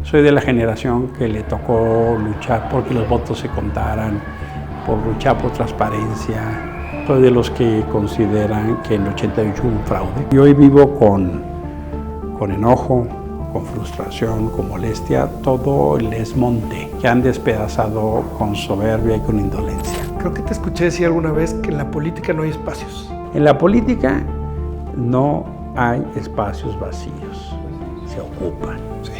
Soy de la generación que le tocó luchar porque los votos se contaran, por luchar por transparencia. Soy de los que consideran que en el 88 hubo un fraude. Y hoy vivo con enojo, con frustración, con molestia, todo el desmonte que han despedazado con soberbia y con indolencia. Creo que te escuché decir alguna vez que en la política no hay espacios. En la política no hay espacios vacíos, se ocupan. Sí.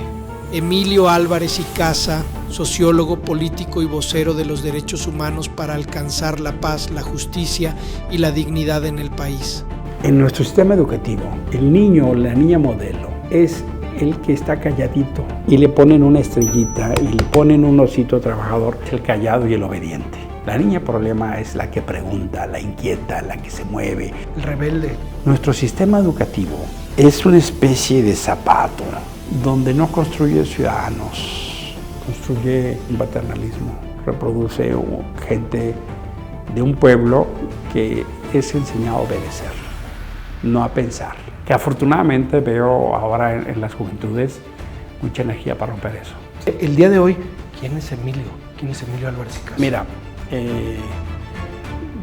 Emilio Álvarez y Casa, sociólogo, político y vocero de los derechos humanos para alcanzar la paz, la justicia y la dignidad en el país. En nuestro sistema educativo, el niño o la niña modelo es el que está calladito y le ponen una estrellita y le ponen un osito trabajador, el callado y el obediente. La niña problema es la que pregunta, la inquieta, la que se mueve. El rebelde. Nuestro sistema educativo es una especie de zapato donde no construye ciudadanos, construye un paternalismo, reproduce gente de un pueblo que es enseñado a obedecer, no a pensar. Que afortunadamente veo ahora en las juventudes mucha energía para romper eso. El día de hoy, ¿quién es Emilio? ¿Quién es Emilio Álvarez y Casa? Mira,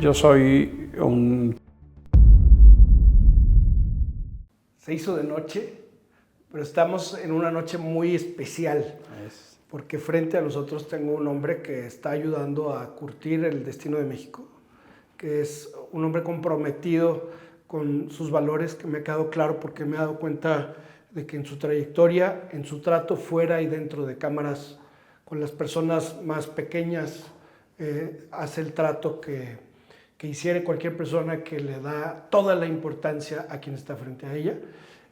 yo soy un... Se hizo de noche, pero estamos en una noche muy especial, porque frente a nosotros tengo un hombre que está ayudando a curtir el destino de México, que es un hombre comprometido con sus valores, que me ha quedado claro porque me he dado cuenta de que en su trayectoria, en su trato fuera y dentro de cámaras con las personas más pequeñas, hace el trato que hiciera cualquier persona que le da toda la importancia a quien está frente a ella.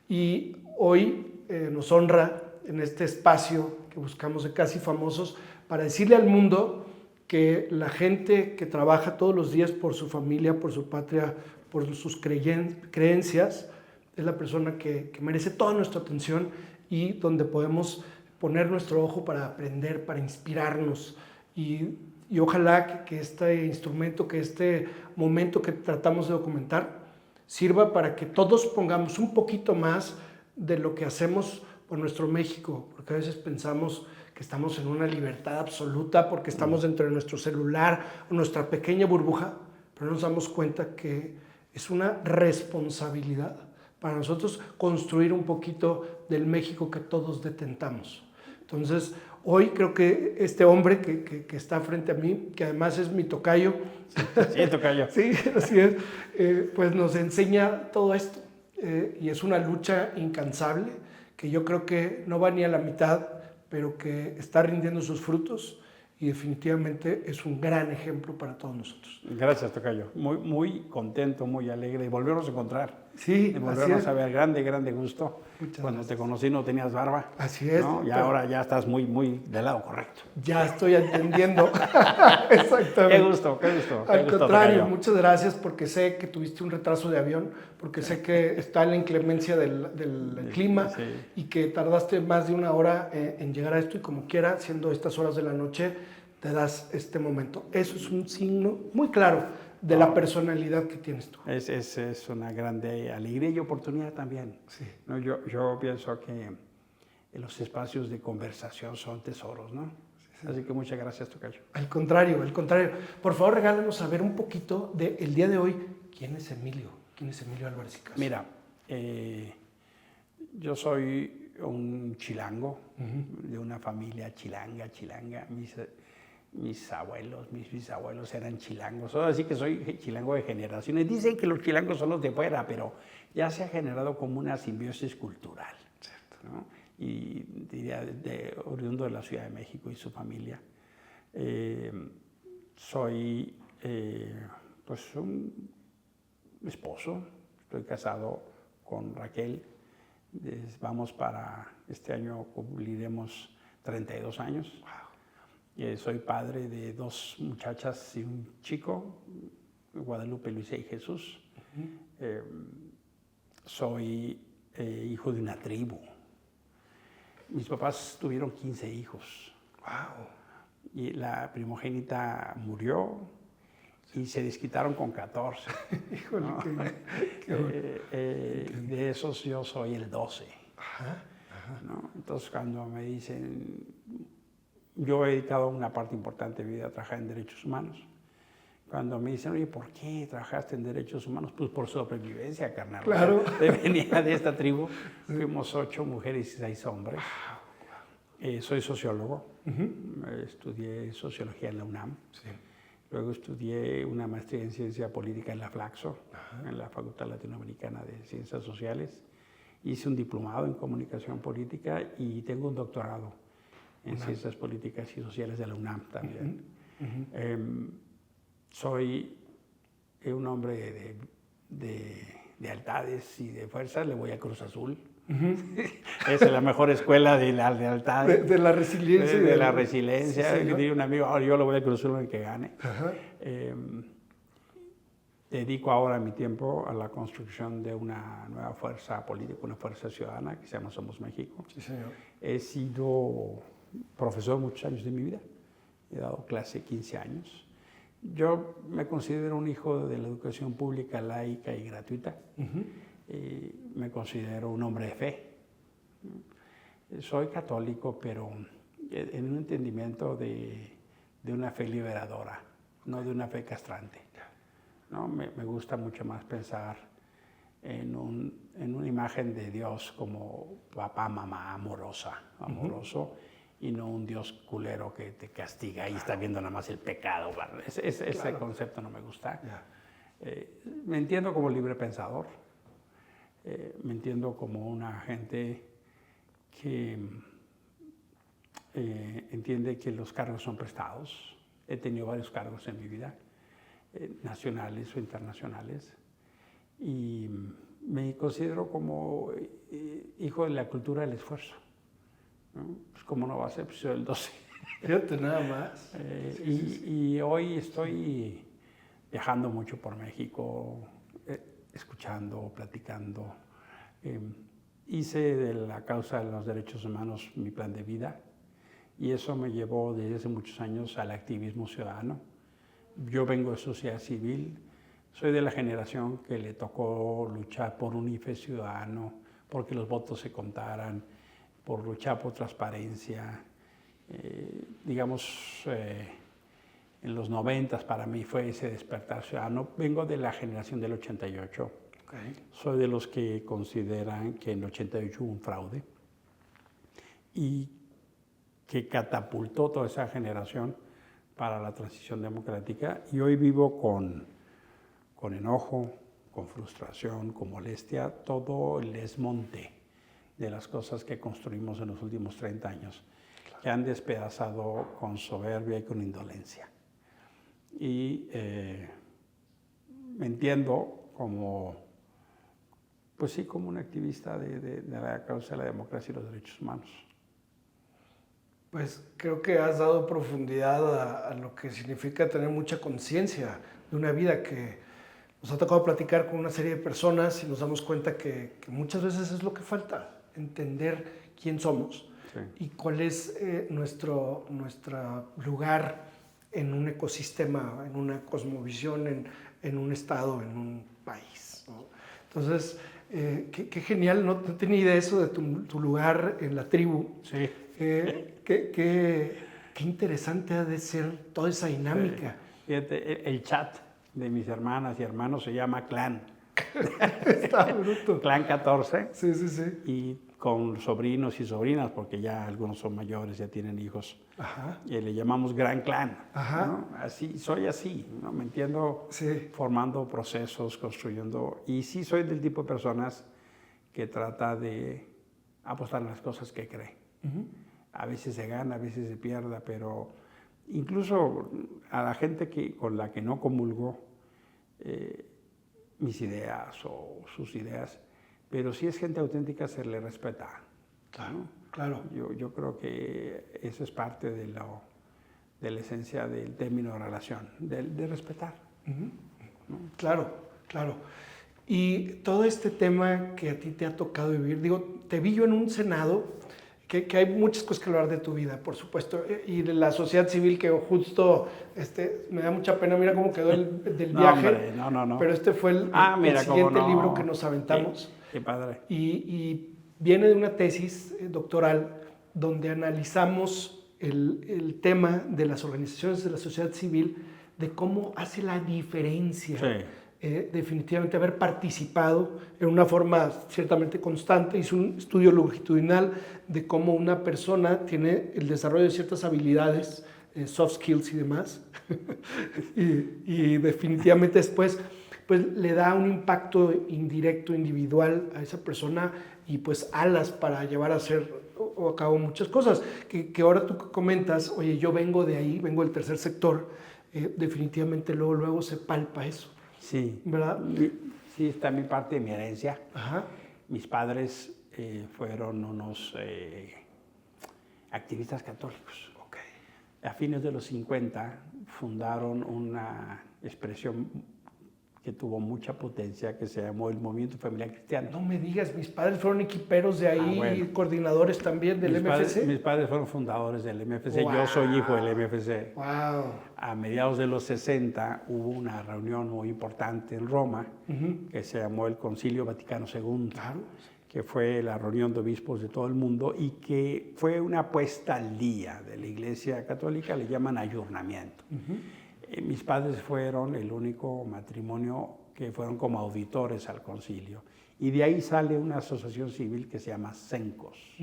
Y hoy nos honra en este espacio que buscamos de Casi Famosos para decirle al mundo que la gente que trabaja todos los días por su familia, por su patria, por sus creencias, es la persona que merece toda nuestra atención y donde podemos poner nuestro ojo para aprender, para inspirarnos. Y ojalá que este instrumento, que este momento que tratamos de documentar, sirva para que todos pongamos un poquito más de lo que hacemos por nuestro México, porque a veces pensamos que estamos en una libertad absoluta porque estamos dentro de nuestro celular o nuestra pequeña burbuja, pero no nos damos cuenta que es una responsabilidad para nosotros construir un poquito del México que todos detentamos. Entonces, hoy creo que este hombre que está frente a mí, que además es mi tocayo, Sí, tocayo. Sí, así es, pues nos enseña todo esto. Y es una lucha incansable que yo creo que no va ni a la mitad, pero que está rindiendo sus frutos y definitivamente es un gran ejemplo para todos nosotros. Gracias, tocayo. Muy contento, muy alegre de volvernos a encontrar. Sí, de volvernos a ver, grande gusto. Muchas Cuando gracias. Te conocí no tenías barba. Así es. ¿No? Y ahora ya estás muy del lado correcto. Ya estoy entendiendo. Exactamente. Qué gusto. Al gusto, contrario, tocayo. muchas gracias porque sé que tuviste un retraso de avión, porque sé que está la inclemencia del clima sí. y que tardaste más de una hora en llegar a esto y como quiera, siendo estas horas de la noche, te das este momento. Eso es un signo muy claro de la personalidad que tienes tú. Es una grande alegría y oportunidad también. Sí. ¿No? Yo pienso que los espacios de conversación son tesoros, ¿no? Sí. Así que muchas gracias, tocayo. Al contrario. Por favor, regálanos saber un poquito del día de hoy. ¿Quién es Emilio? ¿Quién es Emilio Álvarez y Casa? Mira, yo soy un chilango, de una familia chilanga. Mis abuelos, mis bisabuelos eran chilangos. Así que soy chilango de generaciones. Dicen que los chilangos son los de fuera, pero ya se ha generado como una simbiosis cultural. Cierto. ¿No? Y diría, oriundo de la Ciudad de México y su familia. Soy pues un esposo. Estoy casado con Raquel. Vamos para este año cumpliremos 32 años. Wow. Soy padre de 2 muchachas y un chico, Guadalupe, Luisa y Jesús. Soy hijo de una tribu. Mis papás tuvieron 15 hijos. Wow. Y la primogénita murió y se desquitaron con 14. Híjole, ¿no? qué De esos yo soy el 12. Ajá. ¿no? Entonces, cuando me dicen, yo he dedicado una parte importante de mi vida a trabajar en derechos humanos. Cuando me dicen, oye, ¿por qué trabajaste en derechos humanos? Pues por sobrevivencia, carnal. Claro. Venía de esta tribu, fuimos 8 mujeres y 6 hombres. Soy sociólogo, estudié sociología en la UNAM. Sí. Luego estudié una maestría en ciencia política en la Flaxo, en la Facultad Latinoamericana de Ciencias Sociales. Hice un diplomado en comunicación política y tengo un doctorado en ciencias políticas y sociales de la UNAM también. Soy un hombre de lealtades y de fuerzas, le voy a Cruz Azul. Es la mejor escuela de la lealtad. De la resiliencia. De la resiliencia. Sí, diría un amigo, ahora yo lo voy a Cruz Azul en que gane. Dedico ahora mi tiempo a la construcción de una nueva fuerza política, una fuerza ciudadana que se llama Somos México. Sí, señor. He sido profesor muchos años de mi vida. He dado clase 15 años. Yo me considero un hijo de la educación pública, laica y gratuita. Me considero un hombre de fe. Soy católico, pero en un entendimiento de una fe liberadora, no de una fe castrante. ¿No? Me gusta mucho más pensar en una imagen de Dios como papá, mamá, amoroso, y no un Dios culero que te castiga y está viendo nada más el pecado. Ese concepto no me gusta. Me entiendo como libre pensador, me entiendo como una gente que entiende que los cargos son prestados. He tenido varios cargos en mi vida, nacionales o internacionales, y me considero como hijo de la cultura del esfuerzo, ¿no? Pues cómo no va a ser, pues soy el 12. Fíjate nada más. Y hoy estoy viajando mucho por México, escuchando, platicando. Hice de la causa de los derechos humanos mi plan de vida, y eso me llevó desde hace muchos años al activismo ciudadano. Yo vengo de sociedad civil, soy de la generación que le tocó luchar por un IFE ciudadano, porque los votos se contaran, por luchar por transparencia. En los 90 para mí fue ese despertar ciudadano. Vengo de la generación del 88. Soy de los que consideran que en el 88 hubo un fraude y que catapultó toda esa generación para la transición democrática, y hoy vivo con enojo, con frustración, con molestia, todo el desmonte de las cosas que construimos en los últimos 30 años, que han despedazado con soberbia y con indolencia. Y me entiendo como, pues sí, como un activista de la causa de la democracia y los derechos humanos. Pues creo que has dado profundidad a lo que significa tener mucha conciencia de una vida, que nos ha tocado platicar con una serie de personas y nos damos cuenta que muchas veces es lo que falta, entender quién somos y cuál es nuestro lugar en un ecosistema, en una cosmovisión, en un estado, en un país, ¿no? Entonces, qué genial, no tenía idea de eso, de tu lugar en la tribu. Sí. Qué interesante ha de ser toda esa dinámica. Fíjate, el chat de mis hermanas y hermanos se llama Clan. Está bruto. Clan 14. Sí, sí, sí. Y con sobrinos y sobrinas, porque ya algunos son mayores, ya tienen hijos. Y le llamamos Gran Clan. ¿No? Así, soy así, ¿no? Me entiendo formando procesos, construyendo. Y sí soy del tipo de personas que trata de apostar en las cosas que cree. A veces se gana, a veces se pierda, pero incluso a la gente con la que no comulgo mis ideas o sus ideas, pero si es gente auténtica se le respeta. Claro, claro. Yo creo que eso es parte de la esencia del término de relación, de respetar. ¿No? Claro, claro. Y todo este tema que a ti te ha tocado vivir, digo, te vi yo en un Senado, que hay muchas cosas que hablar de tu vida, por supuesto, y de la sociedad civil, que justo me da mucha pena, mira cómo quedó del viaje. Hombre, no. Pero este fue el siguiente libro que nos aventamos. Qué padre. Y viene de una tesis doctoral donde analizamos el tema de las organizaciones de la sociedad civil, de cómo hace la diferencia. Sí. Definitivamente haber participado en una forma ciertamente constante. Hizo un estudio longitudinal de cómo una persona tiene el desarrollo de ciertas habilidades, soft skills y demás, y definitivamente después pues, le da un impacto indirecto, individual a esa persona y pues alas para llevar a hacer o a cabo muchas cosas. Que ahora tú comentas, oye, yo vengo de ahí, vengo del tercer sector, definitivamente luego se palpa eso. Sí, ¿Verdad? Sí, está mi parte de mi herencia. Ajá. Mis padres fueron unos activistas católicos. Okay. A fines de los 50 fundaron una expresión que tuvo mucha potencia, que se llamó el Movimiento Familiar Cristiano. No me digas, mis padres fueron equiperos de ahí, bueno. Coordinadores también del MFC. Mis padres fueron fundadores del MFC, wow. Yo soy hijo del MFC. Wow. A mediados de los 60 hubo una reunión muy importante en Roma, que se llamó el Concilio Vaticano II, claro. que fue la reunión de obispos de todo el mundo y que fue una puesta al día de la Iglesia Católica, le llaman ayornamiento. Mis padres fueron el único matrimonio que fueron como auditores al concilio. Y de ahí sale una asociación civil que se llama CENCOS,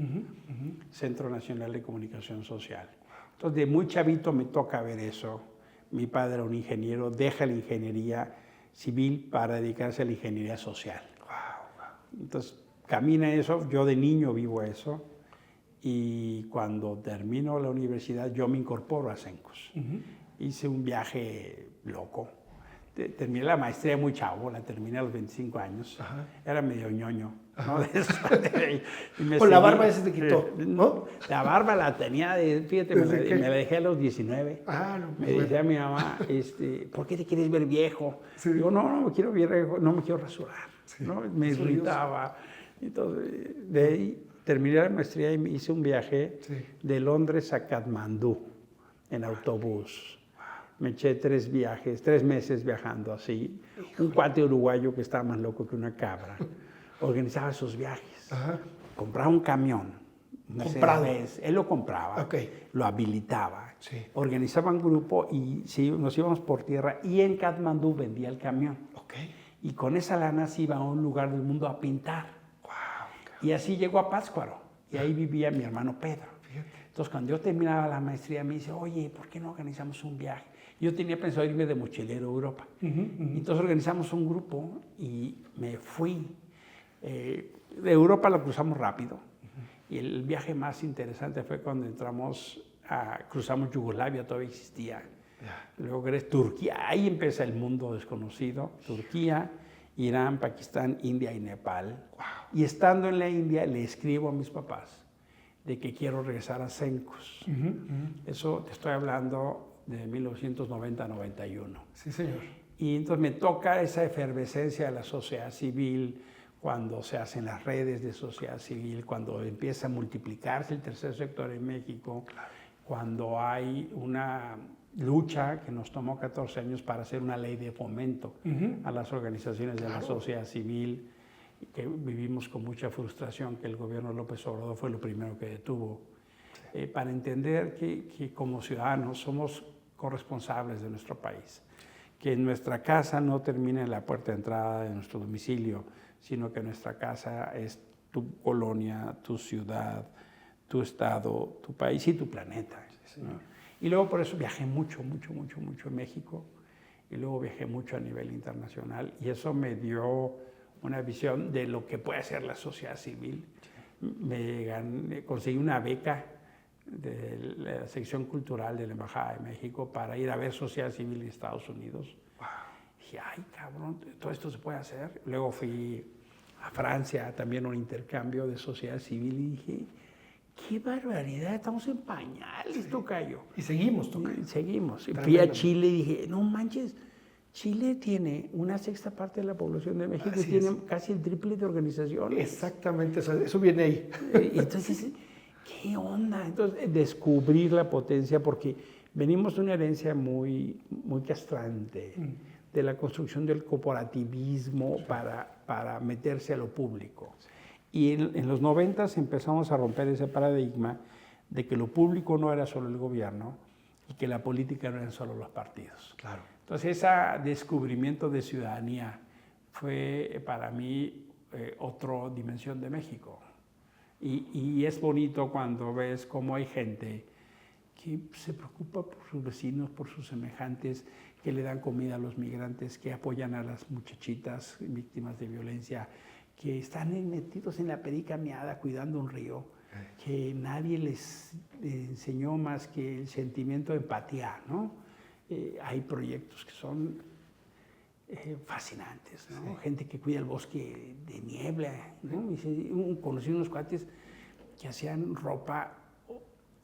Centro Nacional de Comunicación Social. Entonces, de muy chavito me toca ver eso. Mi padre era un ingeniero, deja la ingeniería civil para dedicarse a la ingeniería social. Entonces, camina eso. Yo de niño vivo eso. Y cuando termino la universidad, yo me incorporo a CENCOS. Hice un viaje loco. Terminé la maestría muy chavo, la terminé a los 25 años. Ajá. Era medio ñoño, ¿no? Con la barba ese te quitó, ¿no? La barba la tenía, fíjate, me la dejé a los 19. Ah, no, me decía mi mamá, ¿por qué te quieres ver viejo? Sí. Digo, no me quiero ver viejo, no me quiero rasurar. Sí. ¿No? Me irritaba. Entonces, de ahí terminé la maestría y me hice un viaje de Londres a Katmandú en autobús. Me eché 3 meses viajando así. Un cuate uruguayo que estaba más loco que una cabra organizaba esos viajes. Ajá. Compraba un camión. ¿Comprado? Él lo compraba, okay. Lo habilitaba. Sí. Organizaba un grupo y nos íbamos por tierra y en Katmandú vendía el camión. Okay. Y con esa lana se iba a un lugar del mundo a pintar. Wow. Y así llegó a Pátzcuaro. Y ahí vivía mi hermano Pedro. Fíjate. Entonces, cuando yo terminaba la maestría, me dice, oye, ¿por qué no organizamos un viaje? Yo tenía pensado irme de mochilero a Europa. Entonces organizamos un grupo y me fui. De Europa lo cruzamos rápido. Y el viaje más interesante fue cuando cruzamos Yugoslavia, todavía existía. Luego Turquía, ahí empieza el mundo desconocido. Turquía, Irán, Pakistán, India y Nepal. Wow. Y estando en la India le escribo a mis papás de que quiero regresar a CENCOS. Eso te estoy hablando de 1990-91. Sí, señor. Y entonces me toca esa efervescencia de la sociedad civil, cuando se hacen las redes de sociedad civil, cuando empieza a multiplicarse el tercer sector en México, claro. Cuando hay una lucha que nos tomó 14 años para hacer una ley de fomento a las organizaciones de la sociedad civil, que vivimos con mucha frustración que el gobierno de López Obrador fue lo primero que detuvo. Para entender que como ciudadanos somos corresponsables de nuestro país, que nuestra casa no termina en la puerta de entrada de nuestro domicilio, sino que nuestra casa es tu colonia, tu ciudad, tu estado, tu país y tu planeta. Sí, ¿no? Y luego por eso viajé mucho en México y luego viajé mucho a nivel internacional y eso me dio una visión de lo que puede hacer la sociedad civil. Conseguí una beca de la sección cultural de la Embajada de México para ir a ver sociedad civil en Estados Unidos. Wow. Dije, ay, cabrón, todo esto se puede hacer. Luego fui a Francia, también un intercambio de sociedad civil y dije, qué barbaridad, estamos en pañales, tocayo. Y seguimos, tocayo. Seguimos. Fui a Chile y dije, no manches, Chile tiene 1/6 parte de la población de México y tiene casi el triple de organizaciones. Exactamente, eso viene ahí. Entonces, ¿qué onda? Entonces, descubrir la potencia, porque venimos de una herencia muy castrante, de la construcción del corporativismo para meterse a lo público. Y en los 90 empezamos a romper ese paradigma de que lo público no era solo el gobierno y que la política no eran solo los partidos. Claro. Entonces, ese descubrimiento de ciudadanía fue para mí otra dimensión de México. Y es bonito cuando ves cómo hay gente que se preocupa por sus vecinos, por sus semejantes, que le dan comida a los migrantes, que apoyan a las muchachitas víctimas de violencia, que están metidos en la perica miada cuidando un río, que nadie les enseñó más que el sentimiento de empatía, ¿no? Hay proyectos que son fascinantes, ¿no? Sí. Gente que cuida el bosque de niebla, ¿no? Conocí unos cuates que hacían ropa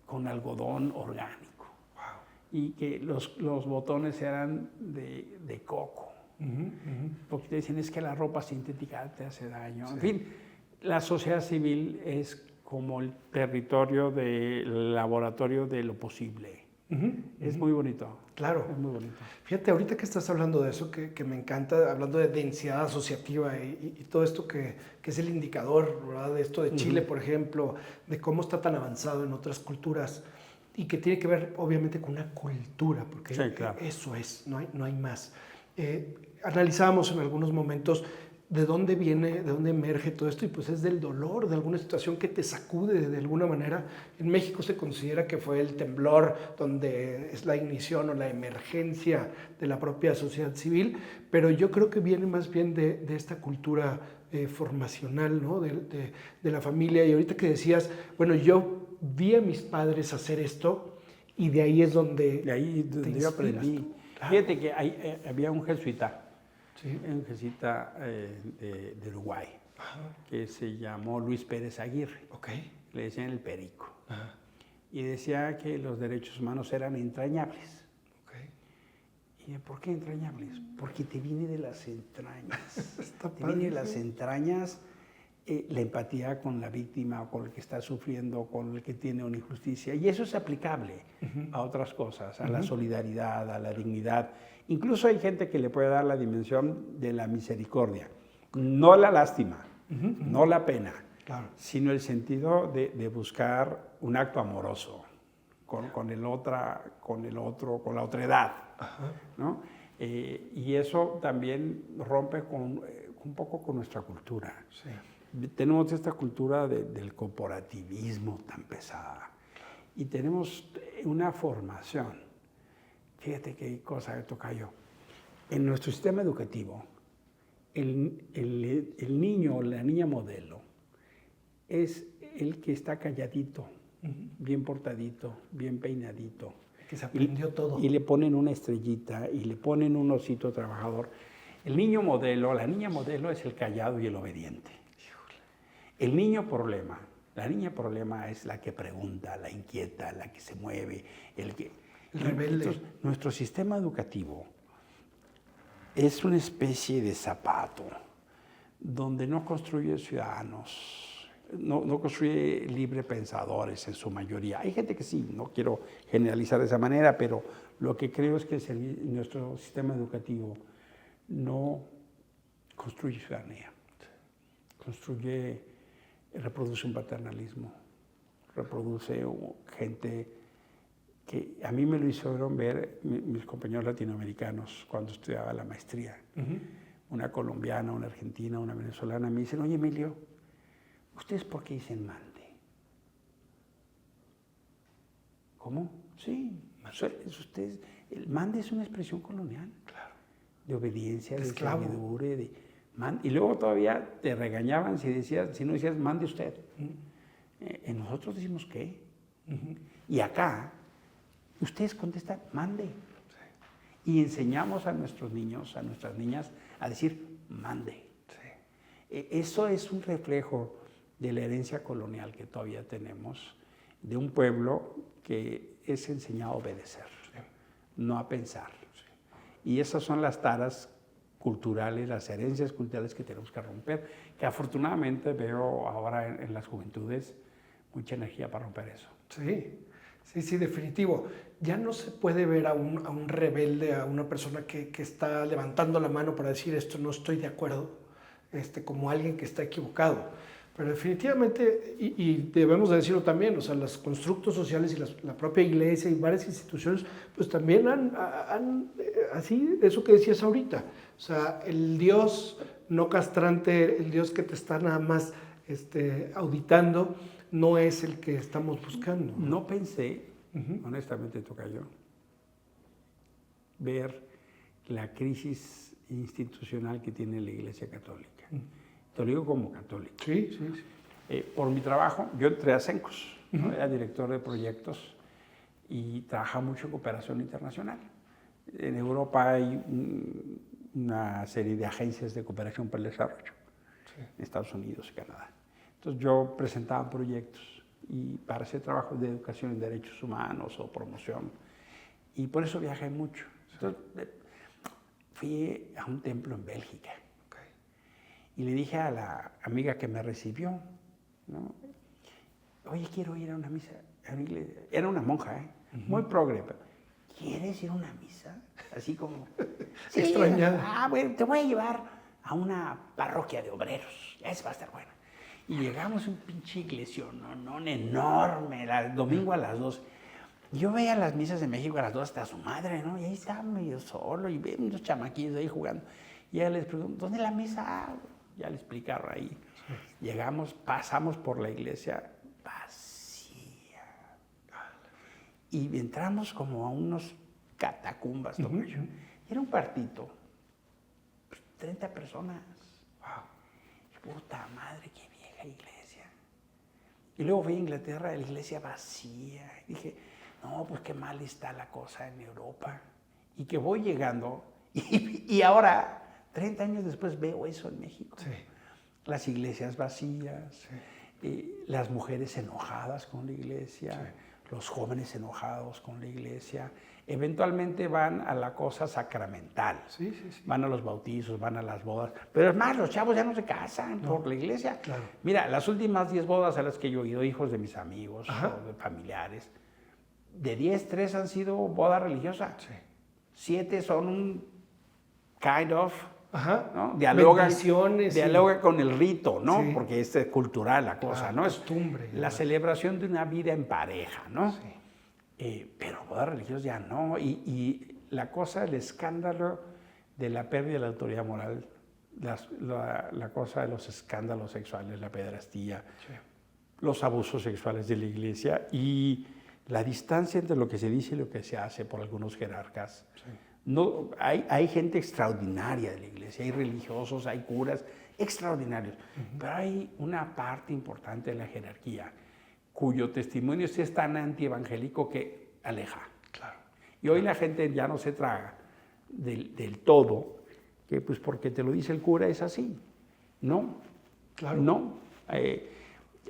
con algodón orgánico. Wow. Y que los botones eran de coco. Porque te dicen, es que la ropa sintética te hace daño. Sí. En fin, la sociedad civil es como el territorio del laboratorio de lo posible. Es muy bonito. Claro. Es muy bonito. Fíjate, ahorita que estás hablando de eso, que me encanta, hablando de densidad asociativa y todo esto que es el indicador, ¿verdad? De esto de Chile, por ejemplo, de cómo está tan avanzado en otras culturas y que tiene que ver, obviamente, con una cultura, porque sí, claro, eso es, no hay más. Analizábamos en algunos momentos de dónde viene, de dónde emerge todo esto, y pues es del dolor, de alguna situación que te sacude de alguna manera. En México se considera que fue el temblor donde es la ignición o la emergencia de la propia sociedad civil, pero yo creo que viene más bien de esta cultura formacional, ¿no? de la familia. Y ahorita que decías, bueno, yo vi a mis padres hacer esto y de ahí es donde... De ahí donde yo aprendí. Claro. Fíjate que había un jesuita, sí, un jesuita de Uruguay, que se llamó Luis Pérez Aguirre. Okay. Le decían el Perico. Ajá. Y decía que los derechos humanos eran entrañables. Okay. ¿Y por qué entrañables? Porque te viene de las entrañas. Te viene de las entrañas la empatía con la víctima o con el que está sufriendo, con el que tiene una injusticia. Y eso es aplicable a otras cosas, a la solidaridad, a la dignidad. Incluso hay gente que le puede dar la dimensión de la misericordia. No la lástima, no la pena, claro, sino el sentido de buscar un acto amoroso con el otro, con la otra edad, ¿no? Y eso también rompe un poco con nuestra cultura. Sí. Tenemos esta cultura del corporativismo tan pesada y tenemos una formación. Fíjate qué cosa que toca yo. En nuestro sistema educativo, el niño o la niña modelo es el que está calladito, bien portadito, bien peinadito. Que se aprendió todo. Y le ponen una estrellita y le ponen un osito trabajador. El niño modelo, la niña modelo es el callado y el obediente. El niño problema, la niña problema es la que pregunta, la inquieta, la que se mueve, el rebelde. Entonces, nuestro sistema educativo es una especie de zapato donde no construye ciudadanos, no construye libre pensadores en su mayoría. Hay gente que sí, no quiero generalizar de esa manera, pero lo que creo es que nuestro sistema educativo no construye ciudadanía, reproduce un paternalismo, reproduce gente que a mí me lo hicieron ver mis compañeros latinoamericanos cuando estudiaba la maestría. Una colombiana, una argentina, una venezolana, me dicen, oye Emilio, ¿ustedes por qué dicen mande? ¿Cómo? Sí, ustedes, el mande es una expresión colonial, claro, de obediencia, de servidumbre, y luego todavía te regañaban si no decías mande usted. Nosotros decimos ¿qué? Y acá, ustedes contestan mande. Sí. Y enseñamos a nuestros niños, a nuestras niñas, a decir mande. Sí. Eso es un reflejo de la herencia colonial que todavía tenemos, de un pueblo que es enseñado a obedecer, sí, no a pensar. Sí. Y esas son las taras culturales, las herencias culturales que tenemos que romper, que afortunadamente veo ahora en las juventudes mucha energía para romper eso. Sí, definitivo. Ya no se puede ver a un rebelde, a una persona que está levantando la mano para decir esto no estoy de acuerdo, como alguien que está equivocado. Pero definitivamente, y debemos de decirlo también, o sea, los constructos sociales y la propia iglesia y varias instituciones, pues también así, eso que decías ahorita, o sea, el Dios no castrante, el Dios que te está nada más auditando, no es el que estamos buscando. No pensé, honestamente, tocayo, ver la crisis institucional que tiene la Iglesia Católica. Te lo digo como católico. Sí, sí, sí. Por mi trabajo, yo entré a Cencos, ¿no? Era director de proyectos y trabajaba mucho en cooperación internacional. En Europa hay una serie de agencias de cooperación para el desarrollo, en Estados Unidos y Canadá. Entonces yo presentaba proyectos y para hacer trabajos de educación en derechos humanos o promoción. Y por eso viajé mucho. Entonces, fui a un templo en Bélgica. Y le dije a la amiga que me recibió, ¿no? Oye, quiero ir a una misa, a una iglesia. Era una monja, muy progre. ¿Quieres ir a una misa? Así como... Sí, extrañada. Bueno, te voy a llevar a una parroquia de obreros. Esa va a estar buena. Y llegamos a un pinche iglesión, ¿no? Enorme, el domingo a las 2. Yo veía las misas de México a las 2 hasta su madre, ¿no? Y ahí estaba medio solo y veía unos chamaquillos ahí jugando. Y ella les preguntó, ¿dónde es la misa? Ya le explicaron ahí. Sí. Llegamos, pasamos por la iglesia vacía. Y entramos como a unos catacumbas, Era un cuartito. 30 personas. Wow. Puta madre, qué vieja iglesia. Y luego fui a Inglaterra, la iglesia vacía. Y dije, no, pues qué mal está la cosa en Europa. Y que voy llegando y ahora... 30 años después veo eso en México. Sí. Las iglesias vacías, las mujeres enojadas con la iglesia, los jóvenes enojados con la iglesia. Eventualmente van a la cosa sacramental. Sí. Van a los bautizos, van a las bodas. Pero es más, los chavos ya no se casan por la iglesia. Claro. Mira, las últimas 10 bodas a las que yo he ido, hijos de mis amigos o de familiares, de 10, 3 han sido bodas religiosas. Sí. 7 son un kind of... ¿no? Dialoga con el rito, ¿no? Sí. Porque es cultural la cosa, ¿no? Costumbre. La celebración de una vida en pareja, ¿no? Sí. Pero bodas religiosas ya no. Y la cosa, el escándalo de la pérdida de la autoridad moral, la cosa de los escándalos sexuales, la pederastía, los abusos sexuales de la iglesia y la distancia entre lo que se dice y lo que se hace por algunos jerarcas. Sí. No, hay gente extraordinaria de la iglesia, hay religiosos, hay curas extraordinarios, pero hay una parte importante de la jerarquía cuyo testimonio es tan antievangélico que aleja. Claro. Y hoy la gente ya no se traga del todo, que pues porque te lo dice el cura es así. No, claro. No.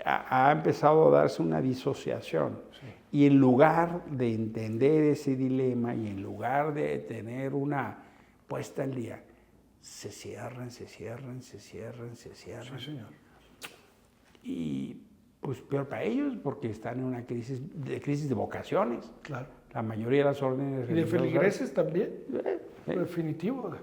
Ha empezado a darse una disociación. Sí. Y en lugar de entender ese dilema y en lugar de tener una puesta al día, se cierran. Sí, señor. Y pues peor para ellos porque están en una crisis de vocaciones. Claro. La mayoría de las órdenes religiosas. ¿Y de feligreses también? Definitivo.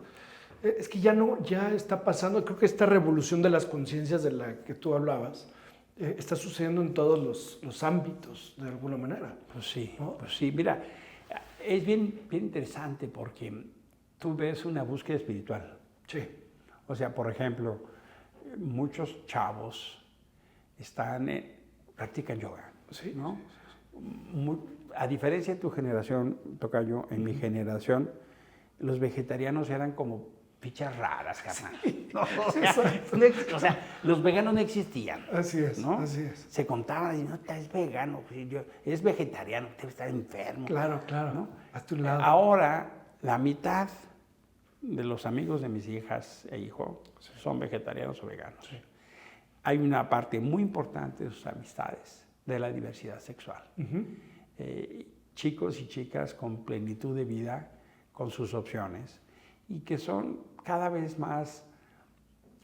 Es que ya está pasando, creo que esta revolución de las conciencias de la que tú hablabas, está sucediendo en todos los ámbitos, de alguna manera. Pues sí, ¿no? Pues sí. Mira, es bien interesante porque tú ves una búsqueda espiritual. Sí. O sea, por ejemplo, muchos chavos practican yoga. Sí, ¿no? Sí. A diferencia de tu generación, tocayo, en mi generación, los vegetarianos eran como fichas raras, carnal. Sí. No, o sea, los veganos no existían. Así es, ¿no? Así es. Se contaban y no, es vegano, es vegetariano, debe estar enfermo. Claro. ¿no? Hasta un lado. Ahora, la mitad de los amigos de mis hijas e hijos son vegetarianos o veganos. Sí. Hay una parte muy importante de sus amistades de la diversidad sexual. Chicos y chicas con plenitud de vida, con sus opciones, y que son cada vez más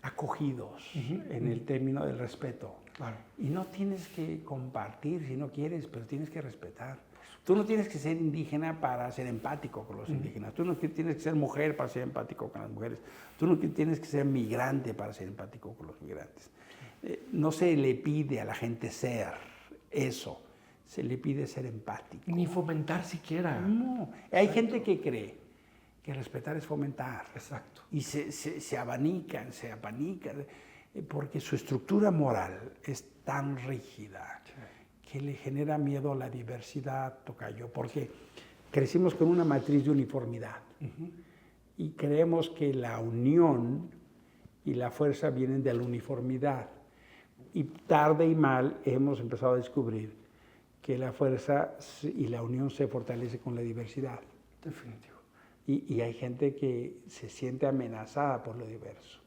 acogidos en el término del respeto. Claro. Y no tienes que compartir si no quieres, pero tienes que respetar. Tú no tienes que ser indígena para ser empático con los indígenas. Tú no tienes que ser mujer para ser empático con las mujeres. Tú no tienes que ser migrante para ser empático con los migrantes. No se le pide a la gente ser eso, se le pide ser empático. Ni fomentar siquiera. No, hay gente que cree que respetar es fomentar. Exacto. Y se apanican, porque su estructura moral es tan rígida que le genera miedo a la diversidad, tocayo, porque crecimos con una matriz de uniformidad y creemos que la unión y la fuerza vienen de la uniformidad. Y tarde y mal hemos empezado a descubrir que la fuerza y la unión se fortalece con la diversidad. Definitivo. Y hay gente que se siente amenazada por lo diverso.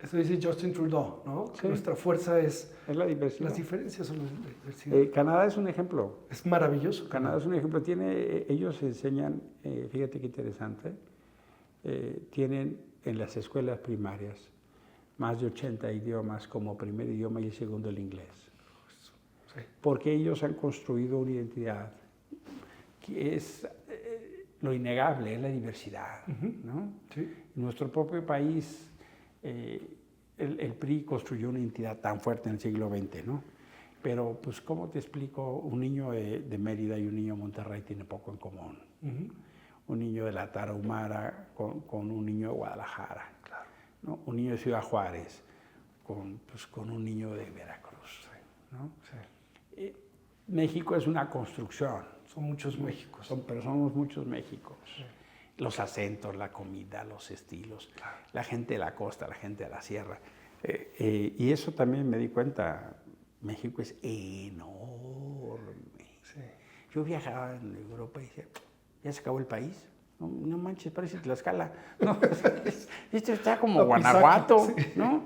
Eso dice Justin Trudeau, ¿no? Que nuestra fuerza es la diversidad. Las diferencias son la diversidad. Canadá es un ejemplo. Es maravilloso. Canadá es un ejemplo. Ellos enseñan, fíjate qué interesante, tienen en las escuelas primarias más de 80 idiomas como primer idioma y el segundo el inglés. Sí. Porque ellos han construido una identidad que es lo innegable, es la diversidad. ¿No? Sí. En nuestro propio país, el PRI construyó una identidad tan fuerte en el siglo XX, ¿no? Pero, pues, ¿cómo te explico? Un niño de Mérida y un niño de Monterrey tiene poco en común. Un niño de la Tarahumara con un niño de Guadalajara. Claro. ¿No? Un niño de Ciudad Juárez con un niño de Veracruz. ¿No? Sí. México es una construcción. Son muchos Méxicos. Pero somos muchos Méxicos. Sí. Los acentos, la comida, los estilos, claro. La gente de la costa, la gente de la sierra. Y eso también me di cuenta, México es enorme. Sí. Yo viajaba en Europa y decía, ¿ya se acabó el país? No manches, parece Tlaxcala. No, esto está como Guanajuato, sí. ¿No?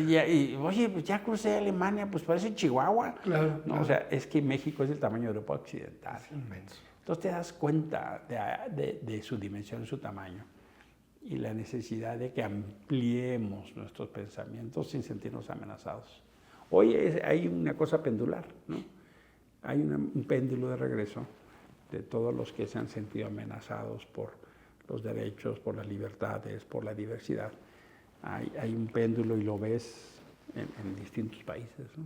Y, oye, pues ya crucé a Alemania, pues parece Chihuahua. Claro, ¿no? Claro. O sea, es que México es del tamaño de Europa Occidental. Es inmenso. Entonces te das cuenta de su dimensión, su tamaño y la necesidad de que ampliemos nuestros pensamientos sin sentirnos amenazados. Hoy hay una cosa pendular, ¿no? Hay un péndulo de regreso de todos los que se han sentido amenazados por los derechos, por las libertades, por la diversidad. Hay un péndulo y lo ves en distintos países, ¿no?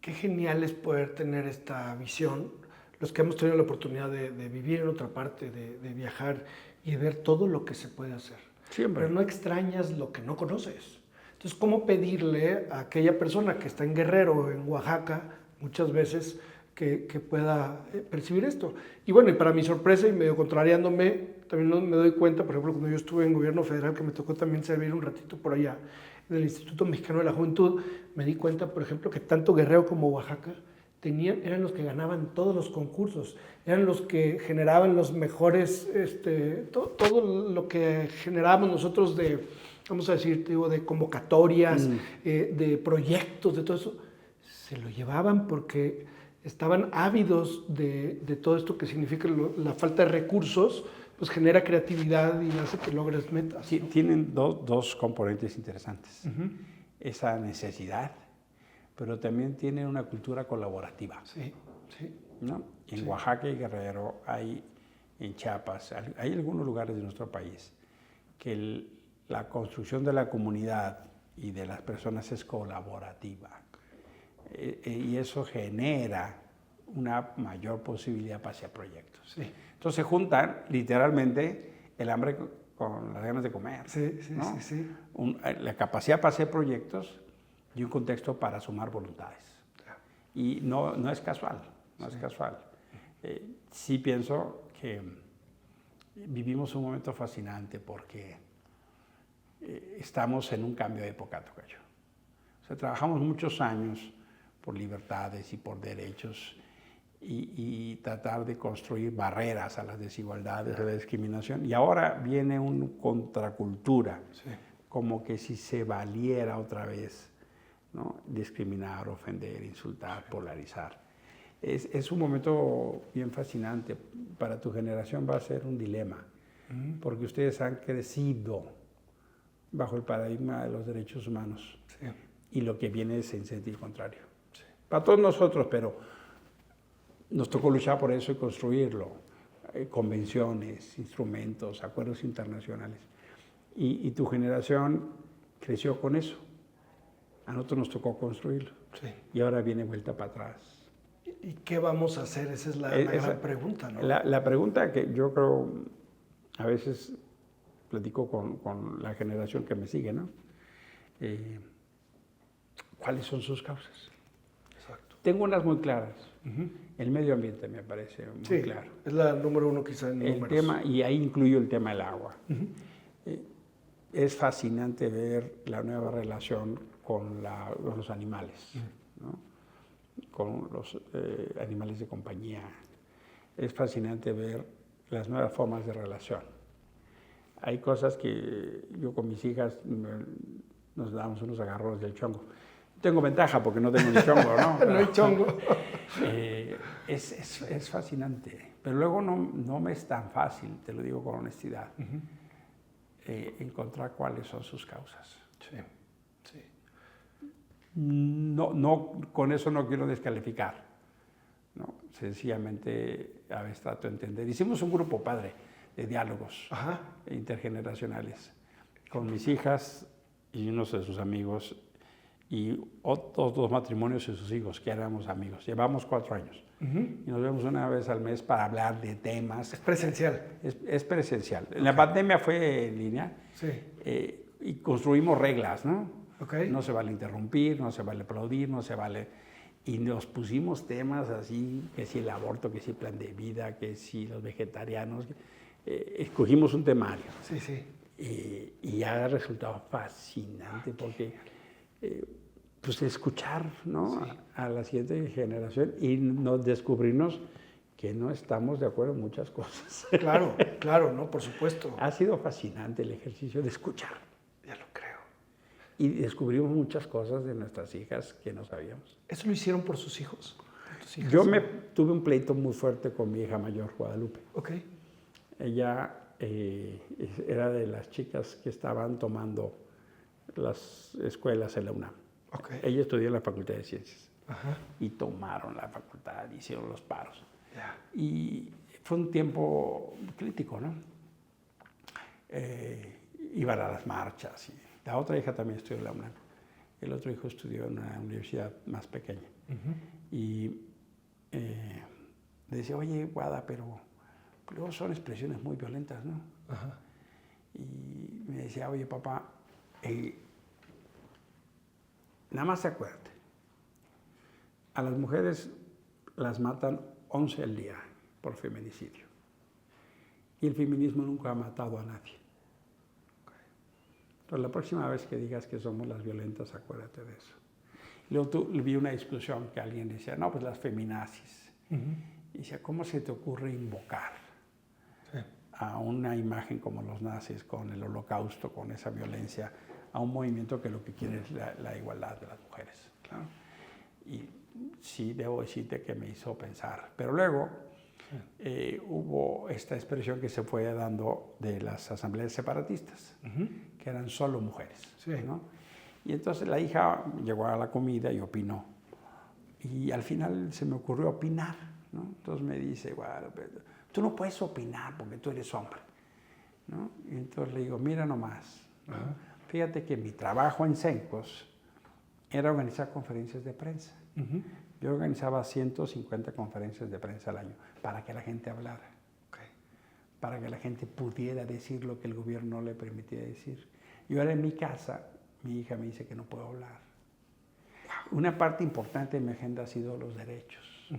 Qué genial es poder tener esta visión. Los que hemos tenido la oportunidad de vivir en otra parte, de viajar y de ver todo lo que se puede hacer. Siempre. Pero no extrañas lo que no conoces. Entonces, ¿cómo pedirle a aquella persona que está en Guerrero o en Oaxaca, muchas veces, que pueda percibir esto? Y bueno, y para mi sorpresa y medio contrariándome, también me doy cuenta, por ejemplo, cuando yo estuve en gobierno federal, que me tocó también servir un ratito por allá, en el Instituto Mexicano de la Juventud, me di cuenta, por ejemplo, que tanto Guerrero como Oaxaca eran los que ganaban todos los concursos, eran los que generaban los mejores, todo lo que generábamos nosotros de, vamos a decir, de convocatorias, de proyectos, de todo eso, se lo llevaban porque estaban ávidos de todo esto que significa la falta de recursos, pues genera creatividad y hace que logres metas. Sí, ¿no? Tienen dos componentes interesantes. Esa necesidad, pero también tienen una cultura colaborativa. Sí, sí. ¿No? En Oaxaca y Guerrero en Chiapas, hay algunos lugares de nuestro país que la construcción de la comunidad y de las personas es colaborativa. Y eso genera una mayor posibilidad para hacer proyectos. Sí. Entonces se juntan literalmente el hambre con las ganas de comer. Sí, sí, ¿no? Sí. La capacidad para hacer proyectos y un contexto para sumar voluntades. Y no es casual, es casual. Sí pienso que vivimos un momento fascinante porque estamos en un cambio de época, tocayo. O sea, trabajamos muchos años por libertades y por derechos y tratar de construir barreras a las desigualdades, a la discriminación. Y ahora viene una contracultura, como que si se valiera otra vez, ¿no? Discriminar, ofender, insultar, polarizar. Es un momento bien fascinante. Para tu generación va a ser un dilema, porque ustedes han crecido bajo el paradigma de los derechos humanos y lo que viene es en sentido contrario. Para todos nosotros, pero nos tocó luchar por eso y construirlo. Convenciones, instrumentos, acuerdos internacionales. Y tu generación creció con eso. A nosotros nos tocó construirlo. Sí. Y ahora viene vuelta para atrás. ¿Y qué vamos a hacer? Esa es la gran pregunta, ¿no? La pregunta que yo creo, a veces platico con la generación que me sigue, ¿no? ¿Cuáles son sus causas? Exacto. Tengo unas muy claras. El medio ambiente me parece muy claro. Es la número uno quizá en El números. tema, y ahí incluyo el tema del agua. Es fascinante ver la nueva relación con los animales, ¿no? Con los animales de compañía. Es fascinante ver las nuevas formas de relación. Hay cosas que yo con mis hijas nos damos unos agarrones del chongo. Tengo ventaja porque no tengo ni chongo, ¿no? No hay chongo. Es fascinante, pero luego no me es tan fácil, te lo digo con honestidad, encontrar cuáles son sus causas. Sí, sí. No, con eso no quiero descalificar, ¿no? Sencillamente a veces trato de entender. Hicimos un grupo padre de diálogos intergeneracionales con mis hijas y unos de sus amigos y otros 2 matrimonios y sus hijos, que éramos amigos. Llevamos 4 años. Y nos vemos una vez al mes para hablar de temas. Es presencial. Es presencial. La pandemia fue en línea. Sí. Y construimos reglas, ¿no? Okay. No se vale interrumpir, no se vale aplaudir, no se vale... Y nos pusimos temas así, que si el aborto, que si el plan de vida, que si los vegetarianos. Escogimos un temario. Sí, sí. Y ha resultado fascinante porque... pues escuchar, ¿no? Sí. A la siguiente generación y descubrirnos que no estamos de acuerdo en muchas cosas. Claro, claro, ¿no? Por supuesto. Ha sido fascinante el ejercicio de escuchar. Ya lo creo. Y descubrimos muchas cosas de nuestras hijas que no sabíamos. ¿Eso lo hicieron por sus hijos? Yo tuve un pleito muy fuerte con mi hija mayor, Guadalupe. Ok. Ella era de las chicas que estaban tomando las escuelas en la UNAM. Okay. Ella estudió en la Facultad de Ciencias. Ajá. Y tomaron la facultad, hicieron los paros. Yeah. Y fue un tiempo crítico, ¿no? Iban a las marchas. Y la otra hija también estudió en la UNAM. El otro hijo estudió en una universidad más pequeña. Y le decía, oye, Guada, pero luego son expresiones muy violentas, ¿no? Ajá. Y me decía, oye, papá, nada más acuérdate, a las mujeres las matan 11 al día por feminicidio. Y el feminismo nunca ha matado a nadie. Entonces, la próxima vez que digas que somos las violentas, acuérdate de eso. Y luego vi una discusión que alguien decía, no, pues las feminazis. Y decía, ¿cómo se te ocurre invocar a una imagen como los nazis, con el holocausto, con esa violencia, a un movimiento que lo que quiere es la igualdad de las mujeres? Claro. Y sí, debo decirte que me hizo pensar. Pero luego hubo esta expresión que se fue dando de las asambleas separatistas, que eran solo mujeres, ¿no? Y entonces la hija llegó a la comida y opinó. Y al final se me ocurrió opinar, ¿no? Entonces me dice, bueno, tú no puedes opinar porque tú eres hombre, ¿no? Y entonces le digo, mira nomás, ¿no? Fíjate que mi trabajo en CENCOS era organizar conferencias de prensa. Yo organizaba 150 conferencias de prensa al año para que la gente hablara, para que la gente pudiera decir lo que el gobierno no le permitía decir. Y ahora en mi casa, mi hija me dice que no puedo hablar. Una parte importante de mi agenda ha sido los derechos,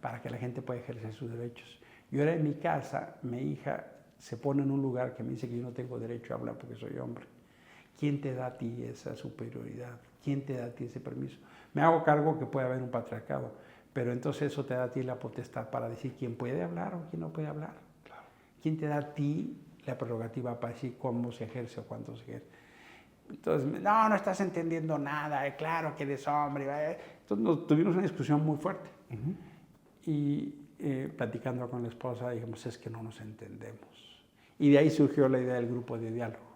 para que la gente pueda ejercer sus derechos. Y ahora en mi casa, mi hija se pone en un lugar que me dice que yo no tengo derecho a hablar porque soy hombre. ¿Quién te da a ti esa superioridad? ¿Quién te da a ti ese permiso? Me hago cargo que puede haber un patriarcado, pero entonces eso te da a ti la potestad para decir quién puede hablar o quién no puede hablar. Claro. ¿Quién te da a ti la prerrogativa para decir cómo se ejerce o cuánto se ejerce? Entonces, no estás entendiendo nada, claro que eres hombre. Entonces tuvimos una discusión muy fuerte. Y platicando con la esposa dijimos, es que no nos entendemos. Y de ahí surgió la idea del grupo de diálogo.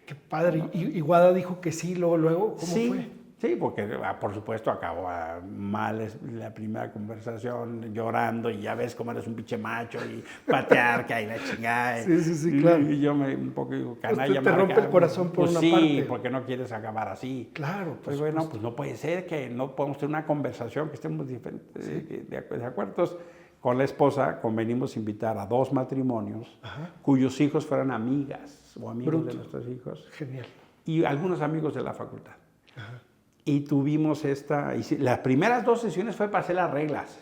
Qué padre. ¿Y Guada dijo que sí, luego? ¿Cómo fue? Sí, porque por supuesto acabó mal la primera conversación, llorando, y ya ves cómo eres un pinche macho y patear, que hay la chingada. Sí, claro. Y yo un poco digo, canalla, te rompe el corazón por pues una sí, parte. porque no quieres acabar así. Claro, pues bueno, pues no puede ser que no podamos tener una conversación, que estemos diferentes, de acuerdo. Entonces, con la esposa convenimos invitar a 2 matrimonios cuyos hijos fueran amigas o amigos de nuestros hijos. Genial. Y algunos amigos de la facultad. Y tuvimos las primeras 2 sesiones fue para hacer las reglas,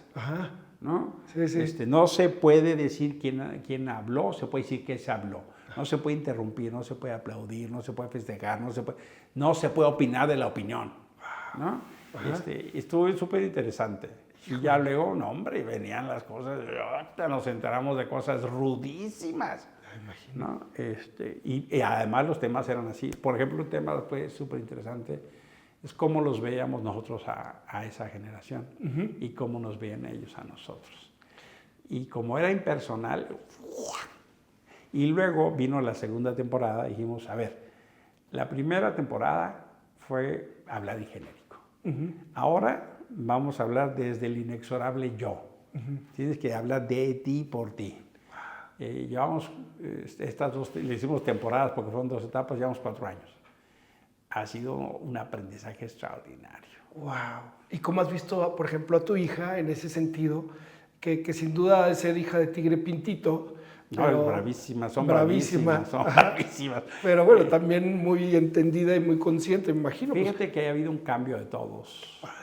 ¿no? Sí. No se puede decir quién habló, se puede decir qué se habló. No se puede interrumpir, no se puede aplaudir, no se puede festejar, no se puede opinar de la opinión, ¿no? Estuvo súper interesante. Y ya luego, no hombre, venían las cosas, nos enteramos de cosas rudísimas, ¿no? Y además los temas eran así. Por ejemplo, un tema fue súper interesante, es cómo los veíamos nosotros a esa generación y cómo nos veían ellos a nosotros. Y como era impersonal, y luego vino la segunda temporada, dijimos, a ver, la primera temporada fue hablar en genérico. Ahora vamos a hablar desde el inexorable yo. Tienes que hablar de ti por ti. Llevamos estas 2, le hicimos temporadas porque fueron 2 etapas, llevamos 4 años. Ha sido un aprendizaje extraordinario. ¡Wow! ¿Y cómo has visto, por ejemplo, a tu hija en ese sentido? Que sin duda de ser hija de tigre pintito. No, bravísimas, son bravísimas. Pero bueno, también muy entendida y muy consciente, me imagino. Fíjate que ha habido un cambio de todos. Padre.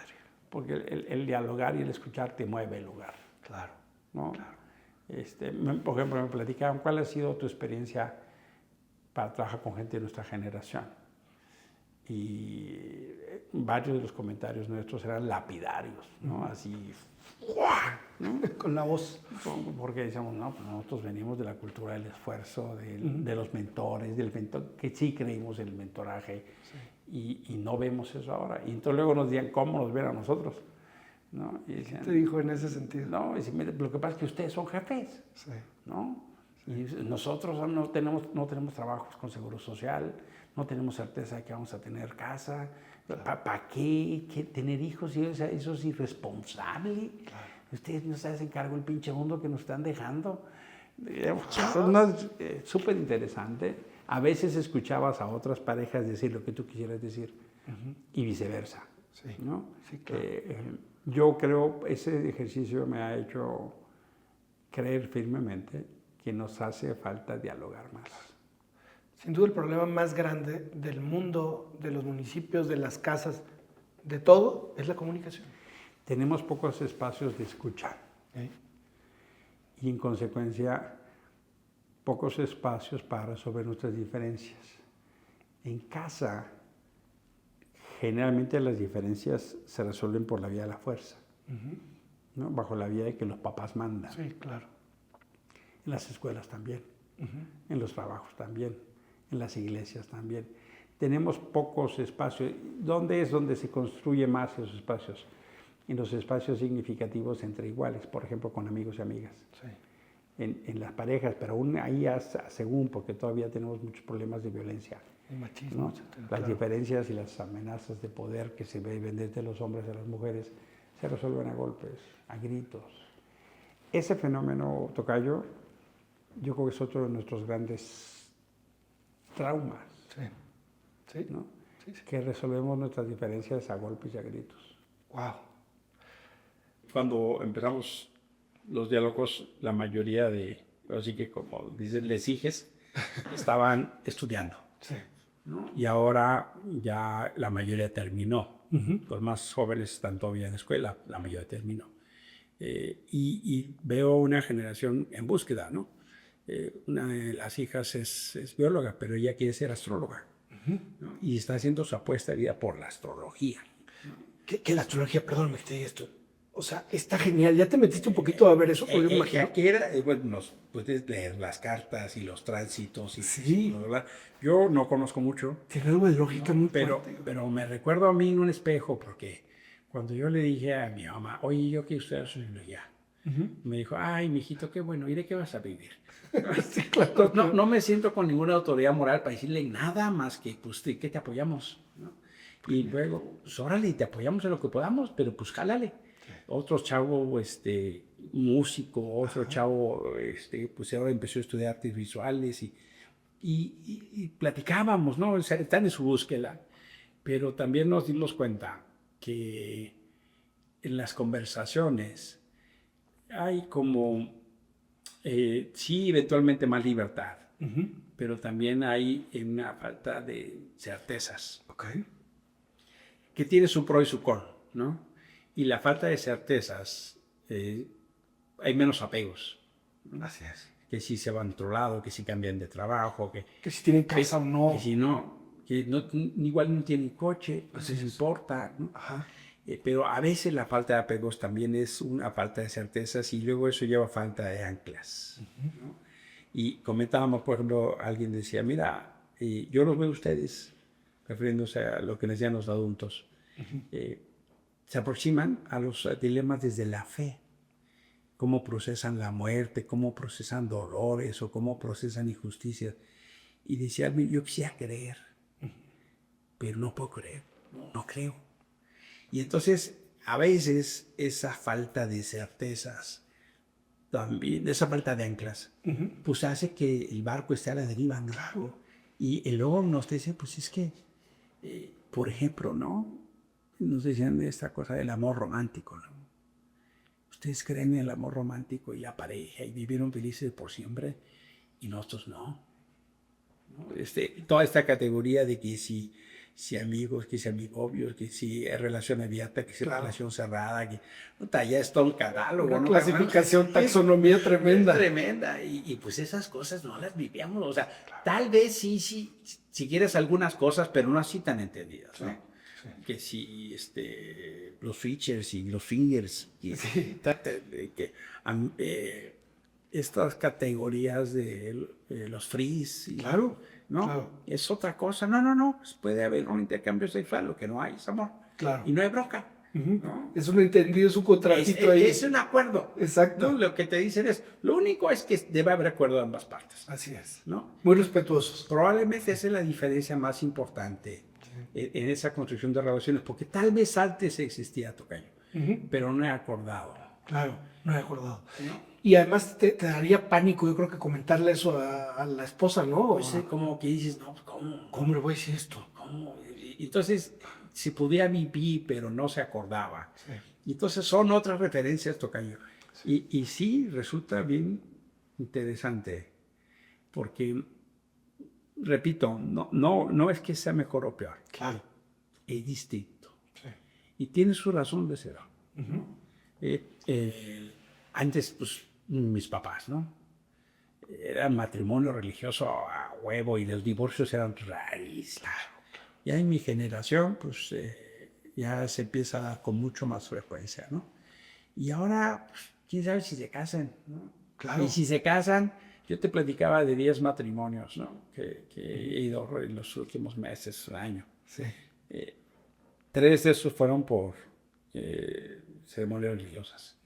Porque el dialogar y el escuchar te mueve el lugar. Claro. ¿No? Claro. Por ejemplo, me platicaban, ¿cuál ha sido tu experiencia para trabajar con gente de nuestra generación? Y varios de los comentarios nuestros eran lapidarios, ¿no? Así, ¿no? Con la voz. Porque decíamos, no, pues nosotros venimos de la cultura del esfuerzo, de los mentores, que sí creímos en el mentoraje, y no vemos eso ahora. Y entonces luego nos decían, ¿cómo nos ven a nosotros? ¿No? Y decían, ¿Qué te dijo en ese sentido? No, lo que pasa es que ustedes son jefes, ¿no? Y nosotros no tenemos trabajos con seguro social, no tenemos certeza de que vamos a tener casa. ¿Para qué tener hijos? Eso es irresponsable. Claro. Ustedes no se hacen cargo del pinche mundo que nos están dejando. Súper interesante. A veces escuchabas a otras parejas decir lo que tú quisieras decir y viceversa. ¿No? Sí, claro. Yo creo ese ejercicio me ha hecho creer firmemente que nos hace falta dialogar más. Sin duda el problema más grande del mundo, de los municipios, de las casas, de todo, es la comunicación. Tenemos pocos espacios de escucha. Y en consecuencia, pocos espacios para resolver nuestras diferencias. En casa, generalmente las diferencias se resuelven por la vía de la fuerza, ¿no? Bajo la vía de que los papás mandan. Sí, claro. En las escuelas también, en los trabajos también, en las iglesias también. Tenemos pocos espacios. ¿Dónde es donde se construye más esos espacios? En los espacios significativos entre iguales, por ejemplo, con amigos y amigas. Sí. En las parejas, pero aún ahí según, porque todavía tenemos muchos problemas de violencia. El machismo, ¿no? Las diferencias y las amenazas de poder que se ven desde los hombres a las mujeres se resuelven a golpes, a gritos. Ese fenómeno, tocayo, yo creo que es otro de nuestros grandes traumas, ¿no? Sí. Que resolvemos nuestras diferencias a golpes y a gritos. ¡Wow! Cuando empezamos los diálogos, la mayoría así que como dicen, les hijes, estaban estudiando. ¿No? Y ahora ya la mayoría terminó. Los más jóvenes están todavía en la escuela, la mayoría terminó. Y veo una generación en búsqueda, ¿no? Una de las hijas es bióloga, pero ella quiere ser astróloga, ¿no? Y está haciendo su apuesta de vida por la astrología. ¿Qué la astrología? Perdón, me estoy esto. O sea, está genial. ¿Ya te metiste un poquito a ver eso? Porque yo imagino. Aquí era, bueno, puedes leer las cartas y los tránsitos. Sí. ¿Verdad? Yo no conozco mucho. Tiene algo de lógica muy fuerte. Pero me recuerdo a mí en un espejo, porque cuando yo le dije a mi mamá, oye, yo quiero estudiar astrología, me dijo, ay, mijito, qué bueno, ¿y de qué vas a vivir? Sí, claro. No me siento con ninguna autoridad moral para decirle nada más que, pues, que te apoyamos, ¿no? Y luego, pues órale, te apoyamos en lo que podamos, pero pues jálale. Otro chavo, músico, otro chavo, pues ahora empezó a estudiar artes visuales y platicábamos, ¿no? O sea, están en su búsqueda, pero también nos dimos cuenta que en las conversaciones hay como, sí, eventualmente más libertad, pero también hay una falta de certezas. Okay. Que tiene su pro y su con, ¿no? Y la falta de certezas, hay menos apegos. Así es. Que si se van a otro lado, que si cambian de trabajo, que si tienen casa o no. Que si no, igual no tienen coche, no les importa, ¿no? Ajá. Pero a veces la falta de apegos también es una falta de certezas y luego eso lleva a falta de anclas, ¿no? Y comentábamos, por ejemplo, alguien decía, mira, yo los veo a ustedes, refiriéndose a lo que decían los adultos, se aproximan a los dilemas desde la fe. Cómo procesan la muerte, cómo procesan dolores o cómo procesan injusticias. Y decía, yo quisiera creer, pero no puedo creer, no creo. Y entonces, a veces, esa falta de certezas, también, esa falta de anclas, pues hace que el barco esté a la deriva, ¿no? Claro. Y luego nos dice, pues es que, por ejemplo, ¿no? Nos decían de esta cosa del amor romántico, ¿no? Ustedes creen en el amor romántico y la pareja y vivieron felices por siempre y nosotros no. Toda esta categoría de que si amigos, que si amigobios, que si relación abierta, que si relación cerrada, que ya es todo un catálogo. Una ¿no? clasificación, taxonomía tremenda. Tremenda. Y pues esas cosas no las vivíamos. O sea, tal vez sí, si quieres algunas cosas, pero no así tan entendidas, ¿no? Sí. Que si los features y los fingers, estas categorías de los frees. Claro. ¿No? Claro. Es otra cosa. No. Pues puede haber un intercambio sexual, lo que no hay es amor. Claro. Y no hay bronca. ¿No? Es un entendido, es un contratito ahí. Es un acuerdo. Exacto. ¿No? Lo que te dicen es, lo único es que debe haber acuerdo de ambas partes. Así es. ¿No? Muy respetuosos. Probablemente esa es la diferencia más importante en esa construcción de relaciones, porque tal vez antes existía, tocayo, pero no he acordado. Claro, no he acordado. ¿No? Y además te daría pánico, yo creo que comentarle eso a la esposa, ¿no? Pues como que dices, no, ¿cómo? ¿Cómo le voy a decir esto? ¿Cómo? Y entonces, se podía vivir, pero no se acordaba. Sí. Y entonces son otras referencias, tocayo. Sí. Y sí, resulta bien interesante, porque, repito, no es que sea mejor o peor. Claro. Es distinto. Sí. Y tiene su razón de ser. Antes, pues, mis papás, ¿no? Era matrimonio religioso a huevo y los divorcios eran rarísimos. Ya en mi generación, pues, ya se empieza a dar con mucho más frecuencia, ¿no? Y ahora, pues, quién sabe si se casan, ¿no? Claro. Y si se casan, yo te platicaba de 10 matrimonios, ¿no? Que he ido en los últimos meses, un año. Sí. 3 de esos fueron por ceremonias religiosas.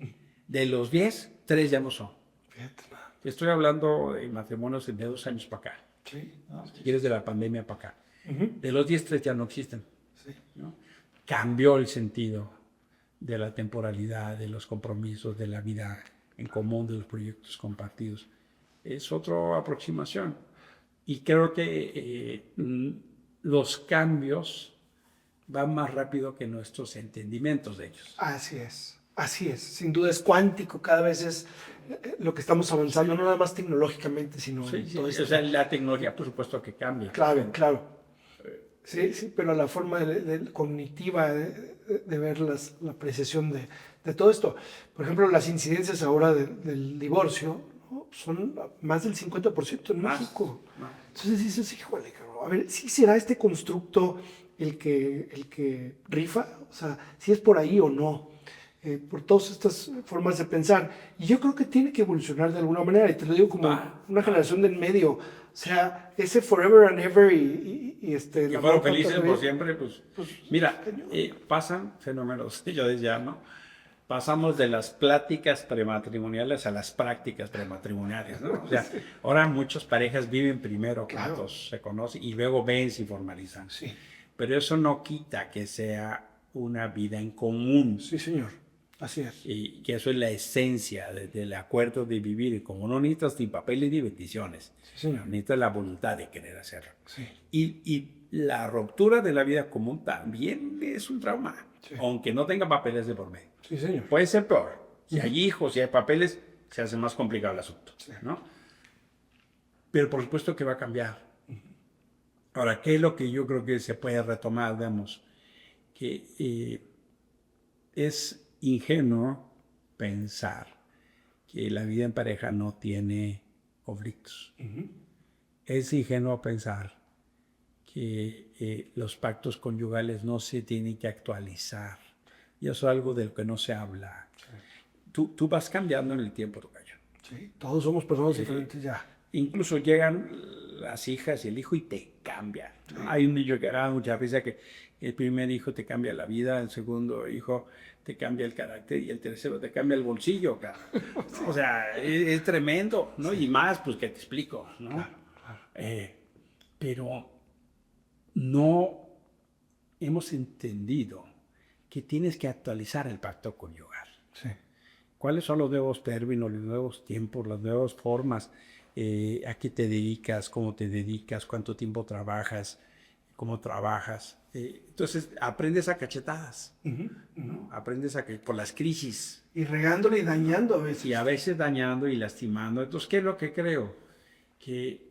De los 10, 3 ya no son. Fíjate. Estoy hablando de matrimonios de 2 años para acá. Sí. ¿No? Si quieres, de la pandemia para acá. De los 10, 3 ya no existen. Sí. ¿No? Cambió el sentido de la temporalidad, de los compromisos, de la vida en común, de los proyectos compartidos. Es otra aproximación. Y creo que los cambios van más rápido que nuestros entendimientos de ellos. Así es. Así es, sin duda es cuántico, cada vez es lo que estamos avanzando, no nada más tecnológicamente, sino Sí, todo esto. O sea, la tecnología, por supuesto, que cambia. Claro. Sí, pero la forma cognitiva de ver la apreciación de todo esto. Por ejemplo, las incidencias ahora del divorcio, ¿no? Son más del 50% en México. Entonces dices, híjole, a ver, ¿sí será este constructo el que rifa? O sea, ¿si es por ahí o no? Por todas estas formas de pensar. Y yo creo que tiene que evolucionar de alguna manera, y te lo digo como una generación del medio. O sea, ese forever and ever que fueron felices por siempre, pues mira, pasan fenómenos, yo decía, ¿no? Pasamos de las pláticas prematrimoniales a las prácticas prematrimoniales, ¿no? O sea, ahora muchas parejas viven primero, cuando se conocen, y luego ven si formalizan. Sí. pero eso no quita que sea una vida en común. Sí, señor. Así es. Y que eso es la esencia del acuerdo de vivir. Y como no necesitas ni papeles ni bendiciones, Sí, señor. necesitas la voluntad de querer hacerlo. Sí. Y la ruptura de la vida común también es un trauma, Sí. aunque no tenga papeles de por medio. Sí, señor. Puede ser peor. Si hay hijos, si hay papeles, se hace más complicado el asunto, Sí. ¿no? Pero por supuesto que va a cambiar. Ahora, ¿qué es lo que yo creo que se puede retomar? Digamos, que es ingenuo pensar que la vida en pareja no tiene conflictos. Es ingenuo pensar que los pactos conyugales no se tienen que actualizar. Y eso es algo de lo que no se habla. Sí. Tú vas cambiando en el tiempo, tocayo. Sí, todos somos personas diferentes ya. Incluso llegan las hijas y el hijo y te cambian. Sí. Hay un niño que da mucha risa que el primer hijo te cambia la vida, el segundo hijo te cambia el carácter y el tercero te cambia el bolsillo, cara. Sí. O sea, es tremendo, ¿no? Sí. Y más, pues que te explico, ¿no? Claro, claro. Pero no hemos entendido que tienes que actualizar el pacto conyugal. Sí. ¿Cuáles son los nuevos términos, los nuevos tiempos, las nuevas formas? ¿A qué te dedicas? ¿Cómo te dedicas? ¿Cuánto tiempo trabajas? ¿Cómo trabajas? Entonces, aprendes a cachetadas. ¿No? Aprendes a que por las crisis. Y regándole y dañando a veces. Y a veces dañando y lastimando. Entonces, ¿qué es lo que creo? Que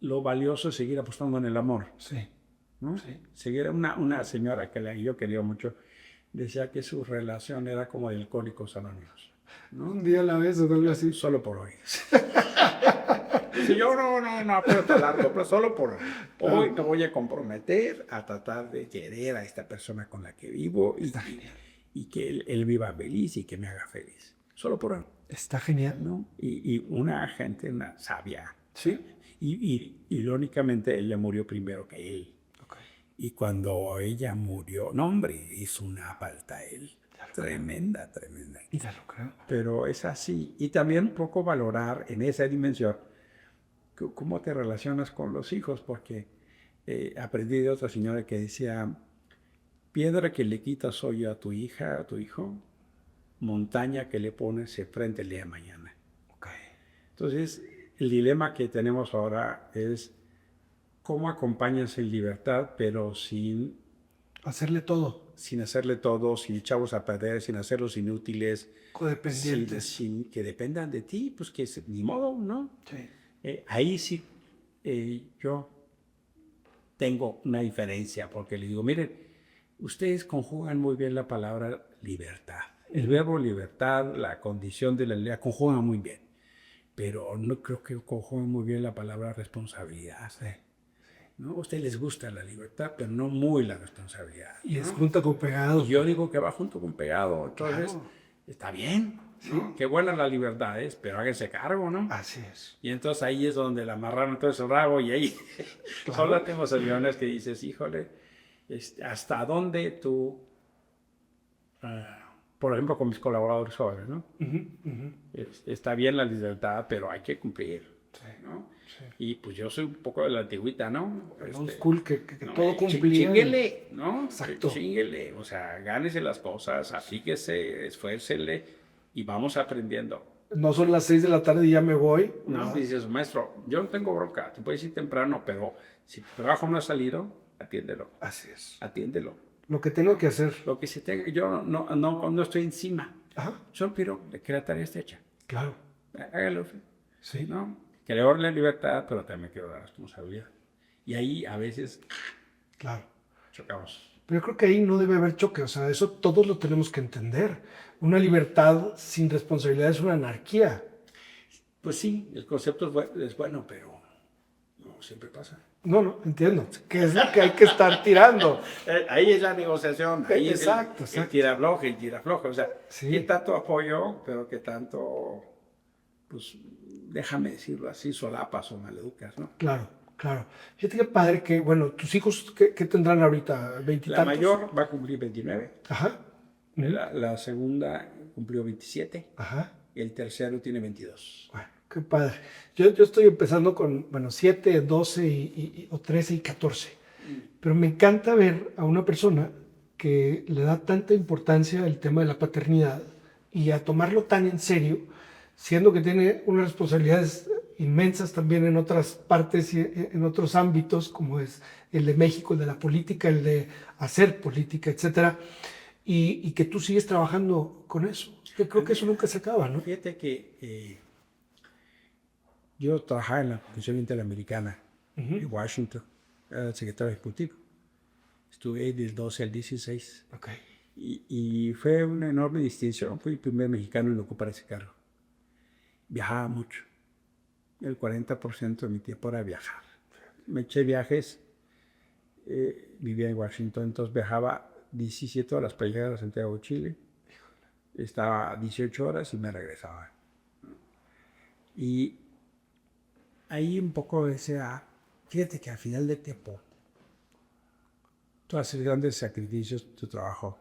lo valioso es seguir apostando en el amor. Sí. ¿No? Sí. Seguir una señora que yo quería mucho, decía que su relación era como de Alcohólicos Anónimos, ¿no? Un día a la vez o algo así. Solo por hoy. Si yo no, pero te largo, pero solo por hoy. Hoy me voy a comprometer a tratar de querer a esta persona con la que vivo y que él viva feliz y que me haga feliz. Solo por hoy. Está genial, ¿no? Y una gente, una sabia. Sí. Y irónicamente ella murió primero que él. Y cuando ella murió, no hombre, hizo una falta a él. Tremenda. Ya lo creo. Pero es así. Y también un poco valorar en esa dimensión cómo te relacionas con los hijos, porque aprendí de otra señora que decía, piedra que le quitas hoy a tu hija, a tu hijo, montaña que le pones enfrente el día de mañana. Okay. Entonces, el dilema que tenemos ahora es cómo acompañas en libertad, pero sin hacerle todo. Sin hacerle todo, sin echarlos a perder, sin hacerlos inútiles. Codependientes. Sin que dependan de ti, pues que ni modo, ¿no? Sí. Ahí sí yo tengo una diferencia, porque le digo, miren, ustedes conjugan muy bien la palabra libertad. El verbo libertad, la condición de la libertad, conjugan muy bien. Pero no creo que conjugan muy bien la palabra responsabilidad. Sí. ¿No? A ustedes les gusta la libertad, pero no muy la responsabilidad. Y ¿no? es junto con pegado. Yo digo que va junto con pegado. Entonces, claro. Está bien. Sí. ¿No? Qué buena la libertad es, pero háganse cargo, ¿no? Así es. Y entonces ahí es donde le amarraron todo ese rabo y ahí claro. Solo tenemos aviones que dices, híjole, ¿hasta dónde tú, por ejemplo, con mis colaboradores jóvenes, ¿no? Está bien la libertad, pero hay que cumplir, sí. ¿no? Sí. Y pues yo soy un poco de la antigüita, ¿no? Old school, que no, todo cumplía. Chinguele, ¿no? Exacto. Chinguele, o sea, gánese las cosas, aplíquese, esfuércele y vamos aprendiendo. No son las 6 de la tarde y ya me voy. No, dices, maestro, yo no tengo bronca, te puedes ir temprano, pero si tu trabajo no ha salido, atiéndelo. Así es. Atiéndelo. Lo que tengo que hacer. Lo que se tenga, yo no estoy encima. Ajá. Solo quiero que la tarea esté hecha. Claro. Hágalo. Sí. ¿No? Quiero darle libertad, pero también quiero dar responsabilidad. Y ahí a veces claro. chocamos. Pero yo creo que ahí no debe haber choque, o sea, eso todos lo tenemos que entender. Una libertad sin responsabilidad es una anarquía. Pues sí, el concepto es bueno, pero no siempre pasa. No, entiendo. Que es lo que hay que estar tirando. Ahí es la negociación, ahí exacto, es el tirafloje, o sea, sí. ¿Qué tanto apoyo, pero qué tanto, pues, déjame decirlo así, solapas o maleducas, ¿no? Claro. Fíjate qué padre que, bueno, tus hijos, ¿qué tendrán ahorita? ¿20 y tantos? La mayor va a cumplir 29. Ajá. La segunda cumplió 27. Ajá. Y el tercero tiene 22. Bueno, qué padre. Yo estoy empezando con, 7, 12 o 13 y 14. Pero me encanta ver a una persona que le da tanta importancia al tema de la paternidad y a tomarlo tan en serio, siendo que tiene unas responsabilidades inmensas también en otras partes y en otros ámbitos, como es el de México, el de la política, el de hacer política, etcétera, y que tú sigues trabajando con eso. Yo creo que eso nunca se acaba, ¿no? Fíjate que yo trabajaba en la Comisión Interamericana en Washington, era el secretario ejecutivo. Estuve del 12 al 16. Okay. Y fue una enorme distinción. Fui el primer mexicano en ocupar ese cargo. Viajaba mucho. El 40% de mi tiempo era viajar. Me eché viajes. Vivía en Washington, entonces viajaba 17 horas para llegar a Santiago de Chile. Estaba 18 horas y me regresaba. Y ahí un poco decía, fíjate que al final del tiempo, tú haces grandes sacrificios en tu trabajo,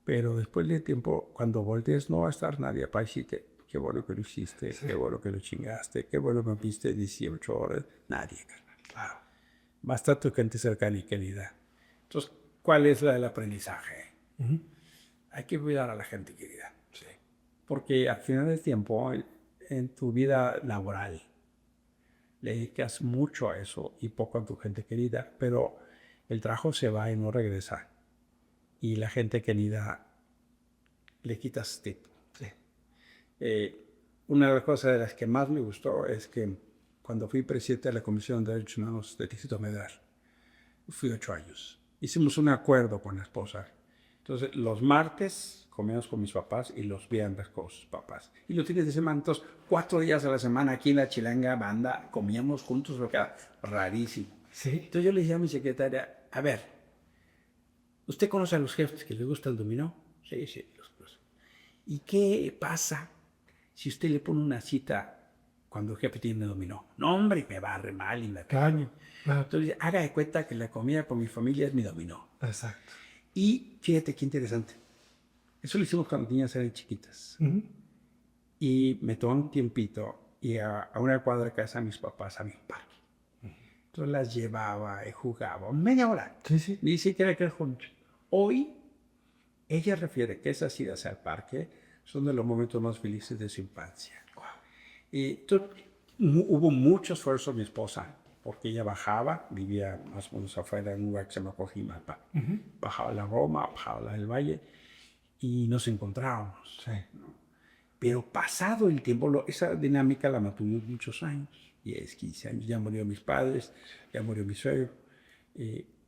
pero después del tiempo, cuando voltees, no va a estar nadie para decirte, qué bueno que lo hiciste, qué bueno que lo chingaste, qué bueno que me viste 18 horas. Nadie, claro. Va a estar tu gente cercana y querida. Entonces, ¿cuál es el aprendizaje? Hay que cuidar a la gente querida. Sí. Porque al final del tiempo, en tu vida laboral, le dedicas mucho a eso y poco a tu gente querida, pero el trabajo se va y no regresa. Y la gente querida le quitas tiempo. Sí. Una de las cosas de las que más me gustó es que cuando fui presidente de la Comisión de Derechos Humanos del Distrito Federal, fui 8 años. Hicimos un acuerdo con la esposa. Entonces, los martes comíamos con mis papás y los viernes con sus papás. Y los fines de semana, entonces, 4 días a la semana aquí en la Chilanga Banda comíamos juntos, lo que era rarísimo. Sí. Entonces yo le dije a mi secretaria, a ver, ¿usted conoce a los jefes que les gusta el dominó? Sí, sí, los conozco. ¿Y qué pasa si usted le pone una cita cuando el jefe tiene dominó? No, hombre, me va re mal y me Claro. Entonces, haga de cuenta que la comida con mi familia es mi dominó. Exacto. Y fíjate qué interesante. Eso lo hicimos cuando las niñas eran chiquitas. Y me tomó un tiempito y a una cuadra de casa de mis papás había un parque. Entonces las llevaba y jugaba media hora. Sí, sí. Ni siquiera que juntos. Hoy, ella refiere que esas idas al parque son de los momentos más felices de su infancia. Wow. Y entonces, hubo mucho esfuerzo de mi esposa, porque ella bajaba, vivía más o menos afuera en un lugar que se llama Coajimalpa. Bajaba la Roma, bajaba la del Valle y nos encontrábamos. Sí. Pero pasado el tiempo, esa dinámica la mantuvimos muchos años. 10, 15 años. Ya murió mis padres, ya murió mi suegro.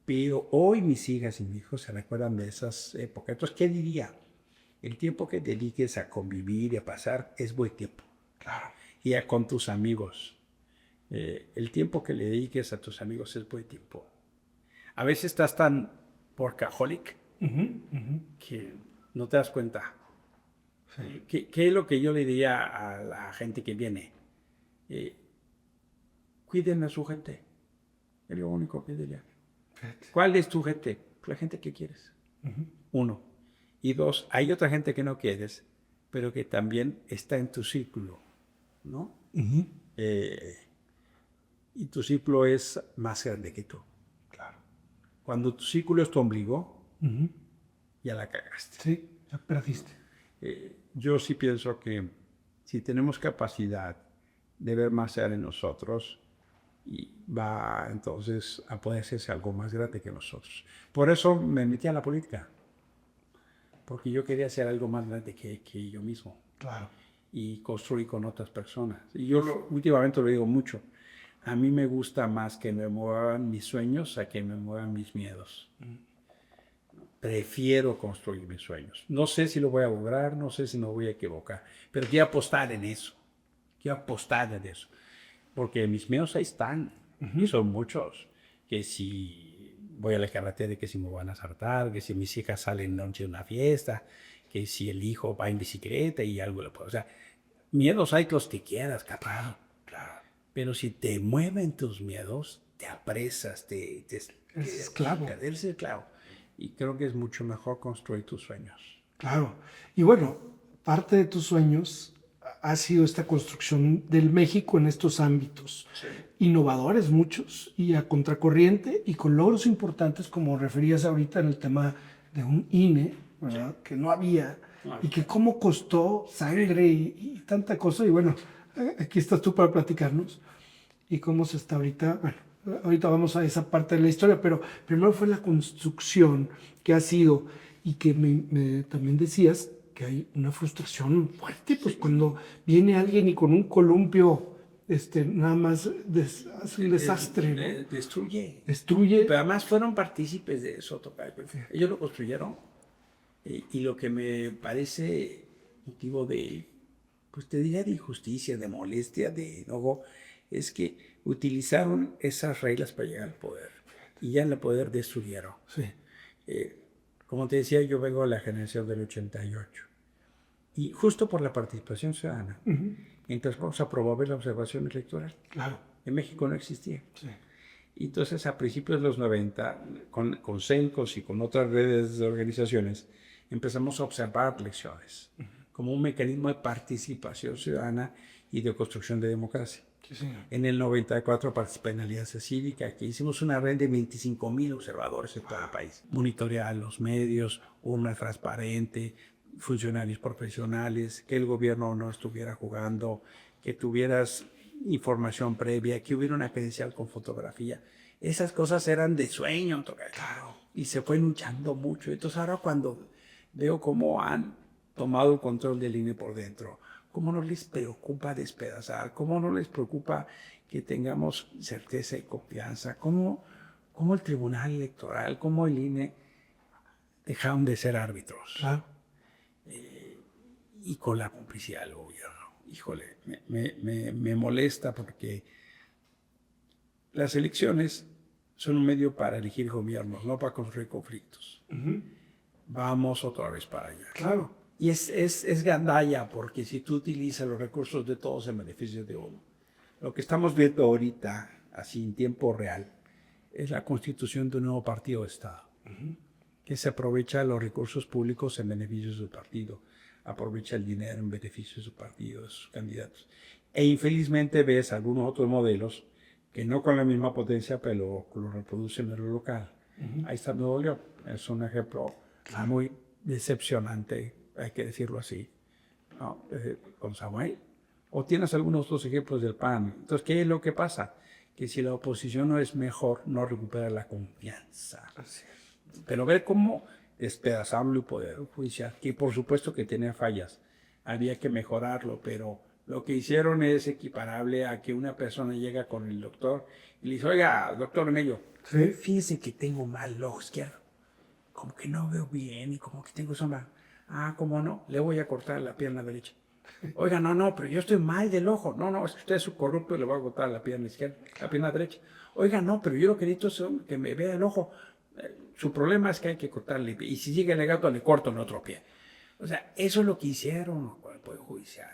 Pero hoy mis hijas y mis hijos se recuerdan de esas épocas. Entonces, ¿qué diría? El tiempo que dediques a convivir y a pasar es buen tiempo. Claro. Y con tus amigos. El tiempo que le dediques a tus amigos es buen tiempo. A veces estás tan workaholic que no te das cuenta. Sí. ¿Qué es lo que yo le diría a la gente que viene? Cuiden a su gente. Es lo único que diría. ¿Cuál es tu gente? La gente que quieres. 1. Y 2, hay otra gente que no quieres, pero que también está en tu círculo, ¿no? Y tu círculo es más grande que tú. Claro. Cuando tu círculo es tu ombligo, ya la cagaste. Sí, ya perdiste. Yo sí pienso que si tenemos capacidad de ver más allá de nosotros, y va entonces a poder hacerse algo más grande que nosotros. Por eso me metí a la política, porque yo quería hacer algo más grande que yo mismo. Claro. Y construir con otras personas. Y yo últimamente lo digo mucho. A mí me gusta más que me muevan mis sueños a que me muevan mis miedos. Prefiero construir mis sueños. No sé si lo voy a lograr, no sé si me voy a equivocar, pero quiero apostar en eso. Quiero apostar en eso. Porque mis miedos ahí están, y son muchos. Que si voy a la carretera, que si me van a asaltar, que si mis hijas salen noche de una fiesta, que si el hijo va en bicicleta y algo le puedo. O sea, miedos hay los que quieras, capaz. Claro. Pero si te mueven tus miedos, te apresas, eres esclavo. Eres esclavo. Y creo que es mucho mejor construir tus sueños. Claro. Y bueno, parte de tus sueños ha sido esta construcción del México en estos ámbitos. Sí. Innovadores muchos y a contracorriente y con logros importantes como referías ahorita en el tema de un INE, ¿verdad? Que no había y que cómo costó sangre y tanta cosa. Y bueno, aquí estás tú para platicarnos y cómo se está ahorita. Bueno, ahorita vamos a esa parte de la historia, pero primero fue la construcción que ha sido y que también decías que hay una frustración fuerte, pues cuando viene alguien y con un columpio nada más hace un desastre, ¿no? Destruye. Destruye. Pero además fueron partícipes de eso, Tocayo. Ellos lo construyeron. Y lo que me parece motivo de, pues te diría de injusticia, de molestia, de enojo, es que utilizaron esas reglas para llegar al poder. Y ya en el poder destruyeron. Sí. Como te decía, yo vengo de la generación del 88. Y justo por la participación ciudadana, mientras vamos a promover la observación electoral, Claro. en México no existía. Sí. Y entonces, a principios de los 90, con CENCOS y con otras redes de organizaciones, empezamos a observar elecciones como un mecanismo de participación ciudadana y de construcción de democracia. Sí, señor. En el 94 participé en Alianza Cívica, que hicimos una red de 25,000 observadores en todo el país. Monitorear los medios, urna transparente, funcionarios profesionales, que el gobierno no estuviera jugando, que tuvieras información previa, que hubiera una credencial con fotografía. Esas cosas eran de sueño, claro. Y se fue luchando mucho. Entonces ahora cuando veo cómo han tomado el control del INE por dentro, cómo no les preocupa despedazar, cómo no les preocupa que tengamos certeza y confianza, cómo el Tribunal Electoral, cómo el INE dejaron de ser árbitros. Claro. Y con la complicidad del gobierno. Híjole, me molesta porque las elecciones son un medio para elegir gobiernos, no para construir conflictos. Vamos otra vez para allá. Claro. Y es gandalla, porque si tú utilizas los recursos de todos en beneficio de uno. Lo que estamos viendo ahorita, así en tiempo real, es la constitución de un nuevo partido de Estado, que se aprovecha los recursos públicos en beneficio de su partido, aprovecha el dinero en beneficio de su partido, de sus candidatos. E infelizmente ves algunos otros modelos que no con la misma potencia, pero lo reproducen en lo local. Ahí está Nuevo León, es un ejemplo muy decepcionante, hay que decirlo así, ¿no? Con Samuel. O tienes algunos otros ejemplos del PAN. Entonces, ¿qué es lo que pasa? Que si la oposición no es mejor, no recupera la confianza. Así es. Pero ver cómo despedazaron el poder judicial, que por supuesto que tenía fallas, había que mejorarlo, pero lo que hicieron es equiparable a que una persona llega con el doctor y le dice, oiga, doctor Mello, Sí. fíjese que tengo mal el ojo izquierdo, como que no veo bien y como que tengo sombra. Ah, ¿cómo no? Le voy a cortar la pierna derecha. Oiga, no, pero yo estoy mal del ojo. No, es que usted es un corrupto y le voy a cortar la pierna izquierda, la pierna derecha. Oiga, no, pero yo lo que necesito es que me vea el ojo. Su problema es que hay que cortarle, y si sigue el gato le corto en otro pie. O sea, eso es lo que hicieron con el Poder Judicial.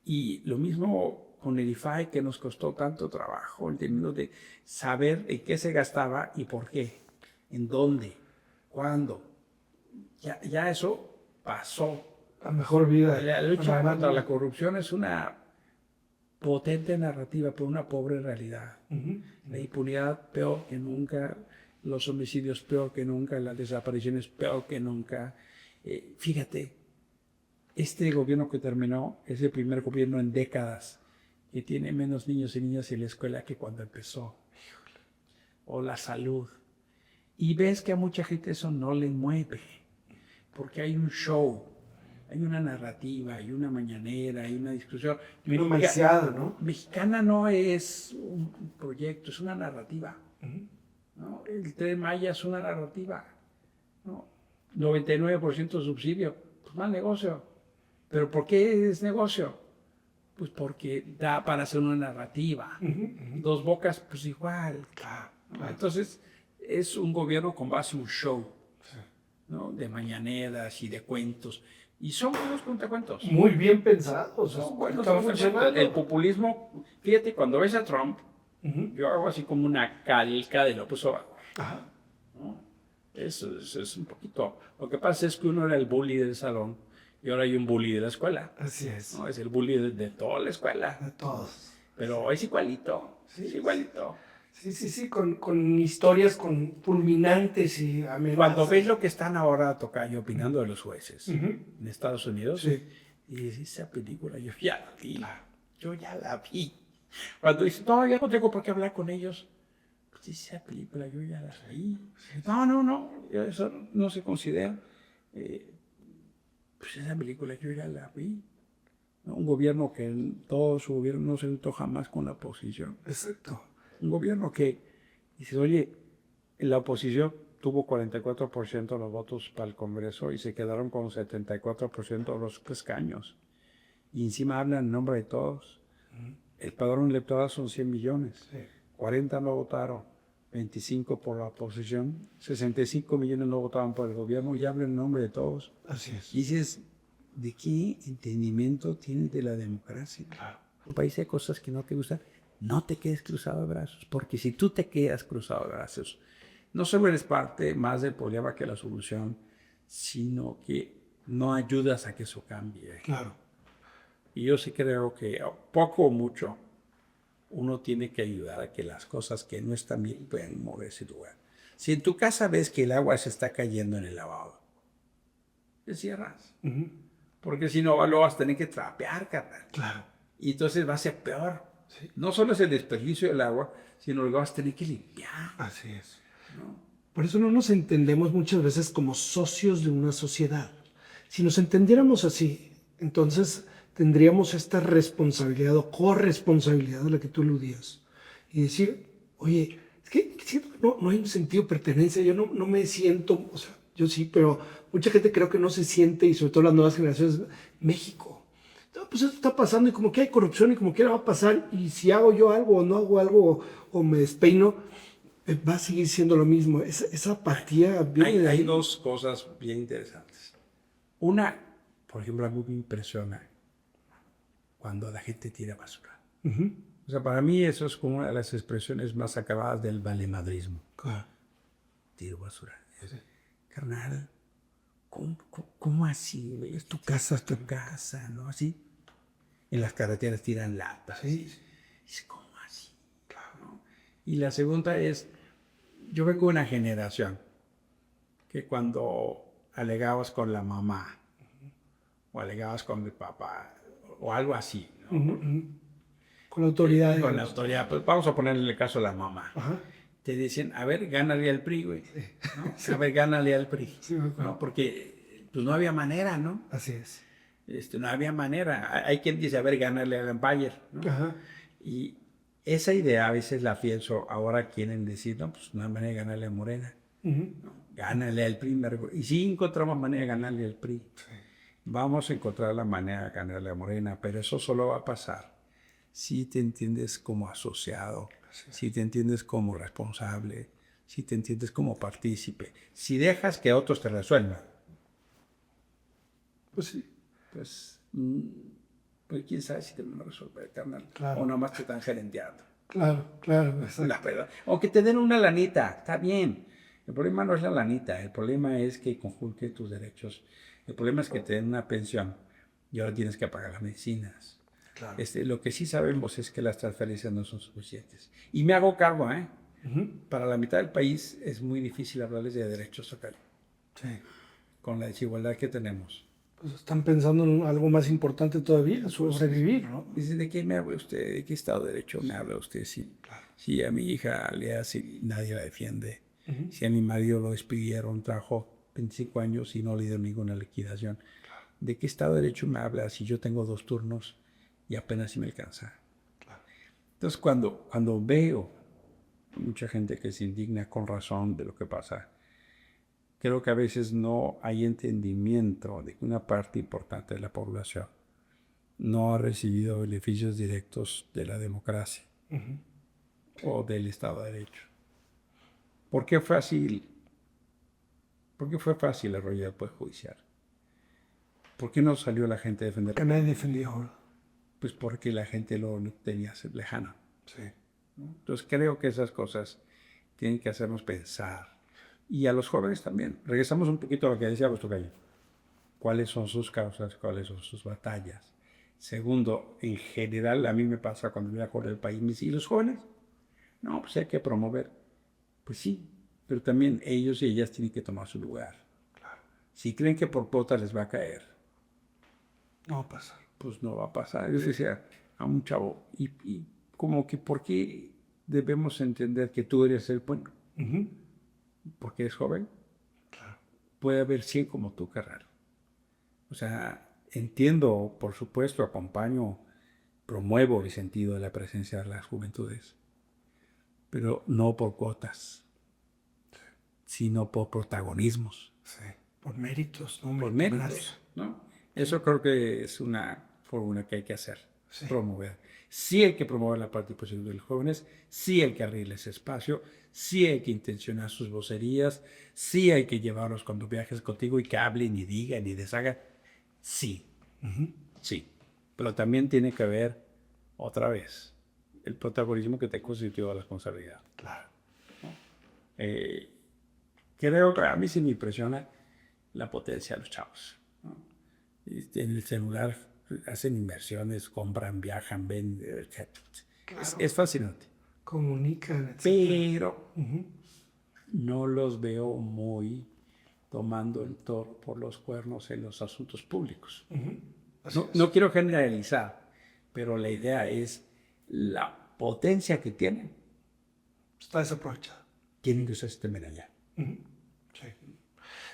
Y lo mismo con el IFAI, que nos costó tanto trabajo, el término de saber en qué se gastaba y por qué, en dónde, cuándo. Ya eso pasó. La mejor vida. La lucha contra la corrupción es una potente narrativa, pero una pobre realidad. La impunidad peor que nunca, los homicidios peor que nunca, las desapariciones peor que nunca. Fíjate, este gobierno que terminó es el primer gobierno en décadas que tiene menos niños y niñas en la escuela que cuando empezó. O la salud. Y ves que a mucha gente eso no le mueve, porque hay un show, hay una narrativa, hay una mañanera, hay una discusión. ¿no? Mexicana no es un proyecto, es una narrativa. ¿No? El Tren Maya es una narrativa. ¿No? 99% subsidio, pues mal negocio. ¿Pero por qué es negocio? Pues porque da para hacer una narrativa. Dos Bocas, pues igual. ¿No? Entonces, es un gobierno con base en un show, ¿no? De mañaneras y de cuentos. Y son buenos cuentacuentos. Muy bien pensados. Son buenos Está funcionando. El populismo, fíjate, cuando ves a Trump, yo hago así como una calca de López Obrador. ¿No? Eso es un poquito. Lo que pasa es que uno era el bully del salón Y ahora hay un bully de la escuela. Así es. ¿No? Es el bully de toda la escuela. De todos. Pero es igualito. Sí, es igualito. Sí, con historias fulminantes y amenazas. Cuando ves lo que están ahora tocando, opinando de los jueces en Estados Unidos, Sí. y dices, esa película yo ya la vi. Yo ya la vi. Cuando dices, no, ya no tengo por qué hablar con ellos. Pues esa película yo ya la vi. No, eso no se considera. Pues esa película yo ya la vi. ¿No? Un gobierno que en todo su gobierno no se sentó jamás con la oposición. Exacto. Un gobierno que dice, oye, la oposición tuvo 44% de los votos para el Congreso y se quedaron con 74% de los escaños. Y encima hablan en nombre de todos. El padrón electoral son 100 millones. Sí. 40 no votaron, 25 por la oposición, 65 millones no votaban por el gobierno y hablan en nombre de todos. Así es. Y dices, ¿de qué entendimiento tienes de la democracia? Claro. En un país hay cosas que no te gustan, no te quedes cruzado de brazos, porque si tú te quedas cruzado de brazos, no solo eres parte más del problema que la solución, sino que no ayudas a que eso cambie. Claro. Y yo sí creo que poco o mucho uno tiene que ayudar a que las cosas que no están bien puedan moverse de lugar. Si en tu casa ves que el agua se está cayendo en el lavabo, te cierras. Porque si no, lo vas a tener que trapear, carnal. Claro. Y entonces va a ser peor. Sí. No solo es el desperdicio del agua, sino que vas a tener que limpiar. Así es. ¿No? Por eso no nos entendemos muchas veces como socios de una sociedad. Si nos entendiéramos así, entonces tendríamos esta responsabilidad o corresponsabilidad de la que tú aludías. Y decir, oye, es que siento que no hay un sentido de pertenencia, yo no me siento, o sea, yo sí, pero mucha gente creo que no se siente, y sobre todo las nuevas generaciones, México. No, pues esto está pasando y como que hay corrupción y como quiera va a pasar, y si hago yo algo o no hago algo o me despeino, va a seguir siendo lo mismo. Esa apatía viene de ahí. Hay dos cosas bien interesantes. Una, por ejemplo, a mí me impresiona cuando la gente tira basura. O sea, para mí eso es como una de las expresiones más acabadas del valemadrismo. Claro. Tiro basura. Carnal, ¿cómo así? Es tu casa, ¿no? Así. En las carreteras tiran latas. Sí. Dice, ¿cómo así? ¿No? Y la segunda es, yo vengo de una generación que cuando alegabas con la mamá o alegabas con el papá o algo así, ¿no? Con la autoridad. Con la autoridad, pues vamos a ponerle el caso a la mamá. Ajá. Te dicen, a ver, gánale al PRI, güey. Sí. ¿No? Sí. A ver, gánale al PRI. Sí, me acuerdo. ¿No? Porque pues no había manera, ¿no? Así es. No había manera. Hay quien dice, a ver, gánale al Empire, ¿no? Ajá. Y esa idea a veces la pienso, ahora quieren decir, no, pues no hay manera de ganarle a Morena. ¿No? Gánale al PRI. Y sí encontramos manera de ganarle al PRI. Sí. Vamos a encontrar la manera de ganarle a Morena, pero eso solo va a pasar si te entiendes como asociado, si te entiendes como responsable, si te entiendes como partícipe, si dejas que otros te resuelvan. Pues sí. Pues quién sabe si te van a resolver, carnal. Claro. O nomás te están gerenteando. Claro. Exacto. La verdad. O que te den una lanita, está bien. El problema no es la lanita, el problema es que conjunte tus derechos. El problema es que te den una pensión y ahora tienes que pagar las medicinas. Claro. Lo que sí sabemos es que las transferencias no son suficientes. Y me hago cargo, ¿eh? Para la mitad del país es muy difícil hablarles de derechos sociales. Sí. Con la desigualdad que tenemos. Pues están pensando en algo más importante todavía, sobrevivir, ¿no? Dice, ¿de qué me habla usted? ¿De qué Estado de Derecho me habla usted? Si a mi hija le hace, nadie la defiende. Si a mi marido lo despidieron, trabajó 25 años y no le dieron ninguna liquidación. Claro. ¿De qué Estado de Derecho me habla si yo tengo 2 turnos y apenas si me alcanza? Claro. Entonces, cuando veo mucha gente que se indigna con razón de lo que pasa, creo que a veces no hay entendimiento de que una parte importante de la población no ha recibido beneficios directos de la democracia o del Estado de Derecho. ¿Por qué fue fácil arrollar el Poder Judicial? ¿Por qué no salió la gente a defender? Que nadie defendió. Pues porque la gente lo tenía lejano. Sí. ¿No? Entonces creo que esas cosas tienen que hacernos pensar. Y a los jóvenes también. Regresamos un poquito a lo que decía vuestro gallo. cuáles son sus causas, cuáles son sus batallas. Segundo, en general, a mí me pasa cuando viajo del país, me dicen, ¿y los jóvenes? No, pues hay que promover. Pues sí, pero también ellos y ellas tienen que tomar su lugar. Claro. Si creen que por cuotas les va a caer, No va a pasar. pues no va a pasar. Yo decía a un chavo, y como que, ¿por qué debemos entender que tú eres el bueno? Porque eres joven. Claro. Puede haber 100 como tú, qué raro. O sea, entiendo, por supuesto, acompaño, promuevo el sentido de la presencia de las juventudes, pero no por cuotas, sino por protagonismos. Sí. Por méritos, ¿no? Por méritos, ¿no? Eso creo que es una fórmula que hay que hacer, Sí. promover. Sí hay que promover la participación de los jóvenes, sí hay que abrirles espacio, sí hay que intencionar sus vocerías, sí hay que llevarlos cuando viajes contigo y que hablen y digan y deshagan. Sí, sí. Pero también tiene que haber, otra vez, el protagonismo que te constituye la responsabilidad. Claro. Creo que a mí sí me impresiona la potencia de los chavos, ¿no? En el celular hacen inversiones, compran, viajan, ven. Claro. Es fascinante. Comunican, etc. Pero no los veo muy tomando el toro por los cuernos en los asuntos públicos. No quiero generalizar, pero la idea es la potencia que tienen. Está desaprovechada. Tienen que usar este allá. Sí.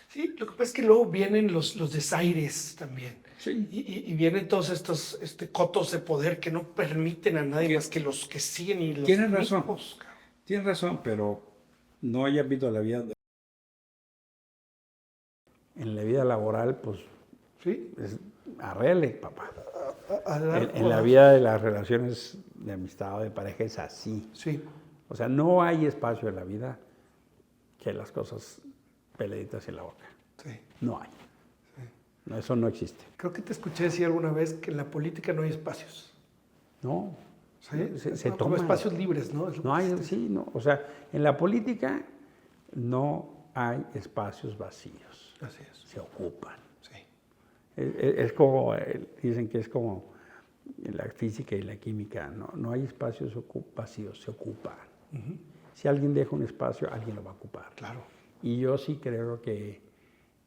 Sí, lo que pasa es que luego vienen los desaires también. Sí. Y vienen todos estos cotos de poder que no permiten a nadie más que los que siguen y los Tienes razón. mismos. Tienes razón, pero no haya habido la vida. En la vida laboral, pues, ¿Sí? es arregle, papá. dar En la vida de las relaciones de amistad o de pareja es así. Sí. O sea, no hay espacio en la vida que las cosas peladitas en la boca. Sí. No hay. No, eso no existe. Creo que te escuché decir alguna vez que en la política no hay espacios. No. ¿Sí? Se como toma. espacios libres, ¿no? No hay, sí, no. O sea, en la política no hay espacios vacíos. Así es. Se ocupan. Sí. Es como, dicen que es como en la física y la química, no hay espacios vacíos, se ocupan. Si alguien deja un espacio, alguien lo va a ocupar. Claro. Y yo sí creo que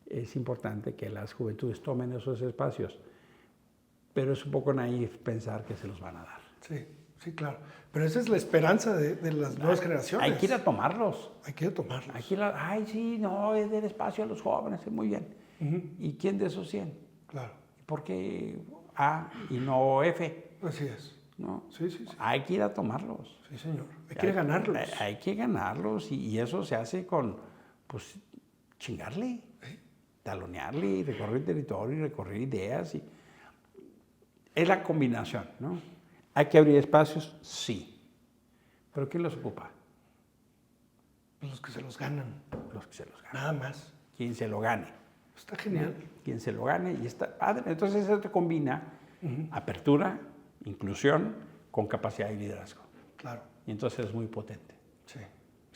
es importante que las juventudes tomen esos espacios, pero es un poco naif pensar que se los van a dar. Sí, sí, claro. Pero esa es la esperanza de las nuevas generaciones. Hay que ir a tomarlos. Hay que ir a tomarlos. Hay que ir ay, sí, no, es del espacio a los jóvenes, muy bien. ¿Y quién de esos 100? Claro. ¿Por qué A y no F? Así es. ¿No? Sí, sí, sí. Hay que ir a tomarlos. Sí, señor. Hay que ganarlos. Hay que ganarlos y eso se hace con, pues, chingarle, talonearle, recorrer territorio, recorrer ideas. Es la combinación, ¿no? ¿Hay que abrir espacios? Sí. ¿Pero quién los ocupa? Los que se los ganan. Los que se los ganan. Nada más. Quien se lo gane. Está genial. Quien se lo gane y está padre. Entonces eso te combina apertura, inclusión, con capacidad de liderazgo. Claro. Y entonces es muy potente. Sí.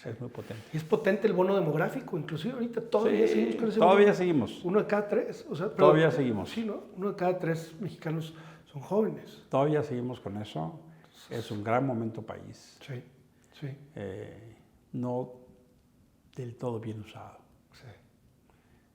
Es muy potente. Y es potente el bono demográfico, inclusive ahorita todavía Sí, seguimos con ese todavía bono. seguimos. 1 de cada 3. O sea, Todavía seguimos. Sí, ¿no? 1 de cada 3 mexicanos son jóvenes. Todavía seguimos con eso. Es un gran momento país. Sí, sí. No del todo bien usado. Sí.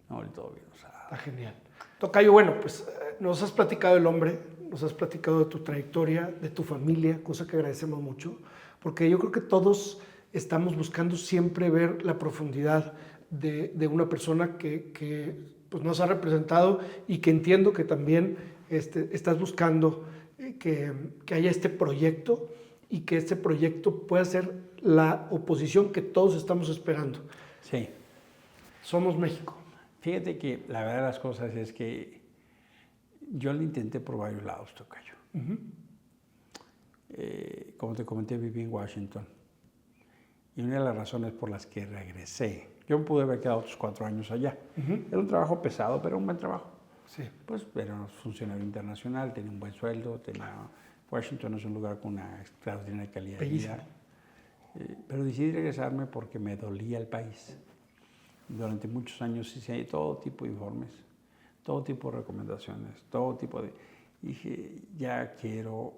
No del todo bien usado. Está genial. Tocayo, bueno, pues nos has platicado del hombre, nos has platicado de tu trayectoria, de tu familia, cosa que agradecemos mucho, porque yo creo que todos estamos buscando siempre ver la profundidad de una persona que pues, nos ha representado y que entiendo que también estás buscando que haya este proyecto y que este proyecto pueda ser la oposición que todos estamos esperando. Sí. Somos México. Fíjate que la verdad de las cosas es que yo lo intenté por varios lados, tocayo. Como te comenté, viví en Washington. Y una de las razones por las que regresé, yo me pude haber quedado otros 4 años allá. Era un trabajo pesado, pero un buen trabajo. Sí. Pues era un funcionario internacional, tenía un buen sueldo, Washington es un lugar con una extraordinaria calidad de vida. Pero decidí regresarme porque me dolía el país. Durante muchos años hice todo tipo de informes, todo tipo de recomendaciones, todo tipo de... Dije, ya quiero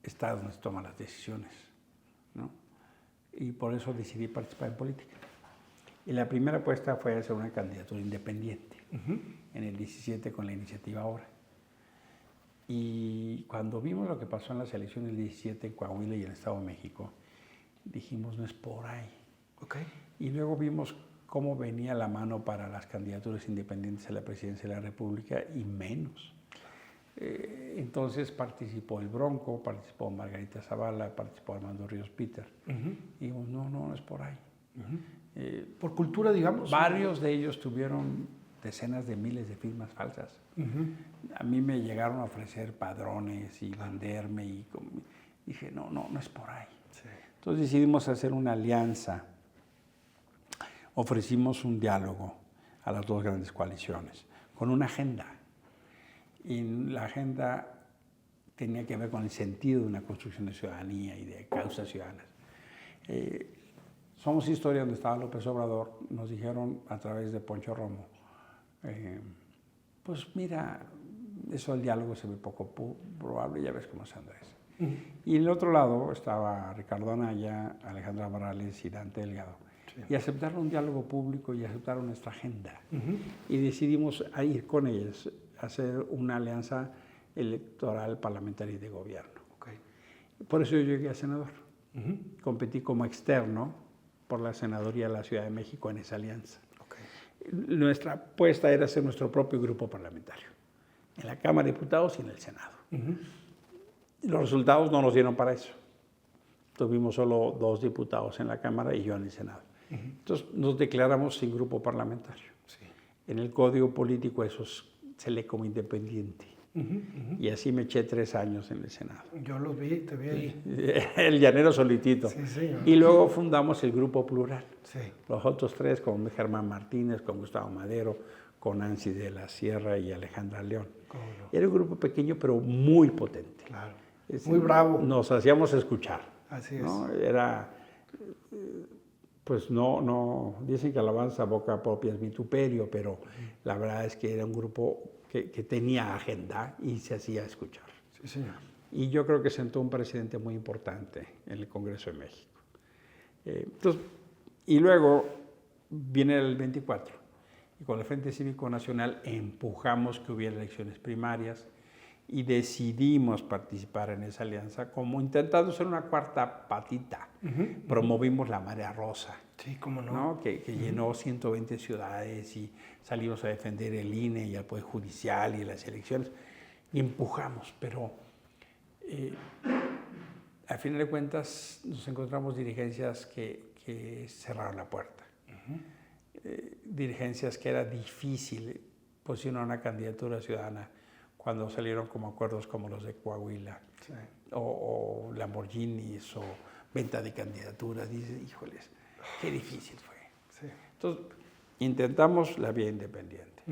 estar donde se toman las decisiones, ¿no? Y por eso decidí participar en política. Y la primera apuesta fue hacer una candidatura independiente, en el 17 con la iniciativa Ahora. Y cuando vimos lo que pasó en las elecciones del 17 en Coahuila y en el Estado de México, dijimos, no es por ahí. Okay. Y luego vimos cómo venía la mano para las candidaturas independientes a la presidencia de la República y menos. Entonces participó el Bronco, participó Margarita Zavala, participó Armando Ríos Peter. Y dijimos, no es por ahí. Por cultura, digamos. Varios de ellos tuvieron decenas de miles de firmas falsas. A mí me llegaron a ofrecer padrones y venderme y dije, no es por ahí. Sí. Entonces decidimos hacer una alianza. Ofrecimos un diálogo a las dos grandes coaliciones con una agenda. Y la agenda tenía que ver con el sentido de una construcción de ciudadanía y de causas ciudadanas. Somos Historia, donde estaba López Obrador, nos dijeron a través de Poncho Romo, pues mira, eso del diálogo se ve poco probable, ya ves cómo es Andrés. Y en el otro lado estaba Ricardo Anaya, Alejandra Morales y Dante Delgado. Sí. Y aceptaron un diálogo público y aceptaron nuestra agenda. Y decidimos ir con ellos, hacer una alianza electoral, parlamentaria y de gobierno. Okay. Por eso yo llegué a senador. Competí como externo por la senaduría de la Ciudad de México en esa alianza. Okay. Nuestra apuesta era hacer nuestro propio grupo parlamentario, en la Cámara de Diputados y en el Senado. Los resultados no nos dieron para eso. Tuvimos solo 2 diputados en la Cámara y yo en el Senado. Entonces nos declaramos sin grupo parlamentario. Sí. En el Código Político eso se lee como independiente. Y así me eché 3 años en el Senado. Yo los vi, te vi ahí. El llanero solitito. Sí, señor. Y luego fundamos el Grupo Plural. Sí. Los otros 3 con Germán Martínez, con Gustavo Madero, con Nancy de la Sierra y Alejandra León. No? Era un grupo pequeño pero muy potente. Claro. Muy bravo. Nos hacíamos escuchar. Así es. ¿No? Era, pues no, dicen que alabanza a boca propia es vituperio, pero la verdad es que era un grupo que tenía agenda y se hacía escuchar. Sí, señor. Y yo creo que sentó un precedente muy importante en el Congreso de México. Entonces, y luego viene el 24, y con el Frente Cívico Nacional empujamos que hubiera elecciones primarias y decidimos participar en esa alianza como intentando ser una cuarta patita. Promovimos la Marea Rosa. Sí, cómo no. ¿No? Que llenó 120 ciudades y salimos a defender el INE y al Poder Judicial y las elecciones. Y empujamos, pero al final de cuentas nos encontramos dirigencias que cerraron la puerta. Dirigencias que era difícil posicionar una candidatura ciudadana cuando salieron como acuerdos como los de Coahuila, sí, o Lamborghinis, o venta de candidaturas. Dices, híjoles, qué difícil fue. Sí. Entonces, intentamos la vía independiente,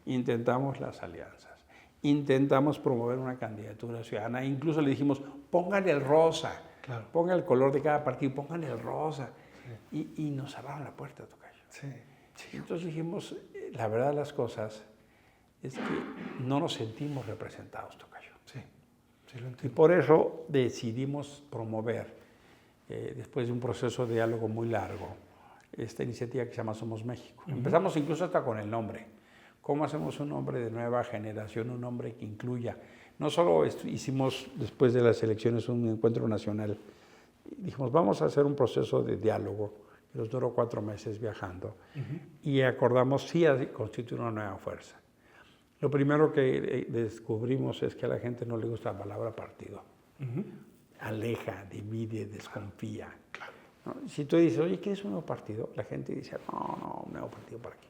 intentamos las alianzas, intentamos promover una candidatura ciudadana, incluso le dijimos, pónganle el rosa, claro, pongan el color de cada partido, pónganle el rosa, sí, y nos cerraron la puerta, tocayo. Sí. Sí. Entonces dijimos, la verdad de las cosas es que no nos sentimos representados, tocayo. Sí, sí lo entiendo. Y por eso decidimos promover, después de un proceso de diálogo muy largo, esta iniciativa que se llama Somos México. Empezamos incluso hasta con el nombre. ¿Cómo hacemos un nombre de nueva generación, un nombre que incluya? No solo hicimos después de las elecciones un encuentro nacional, dijimos, vamos a hacer un proceso de diálogo, que nos duró 4 meses viajando, y acordamos sí a constituir una nueva fuerza. Lo primero que descubrimos es que a la gente no le gusta la palabra partido. Aleja, divide, desconfía. Claro. ¿No? Si tú dices, oye, ¿quieres un nuevo partido? La gente dice, no, un nuevo partido para qué.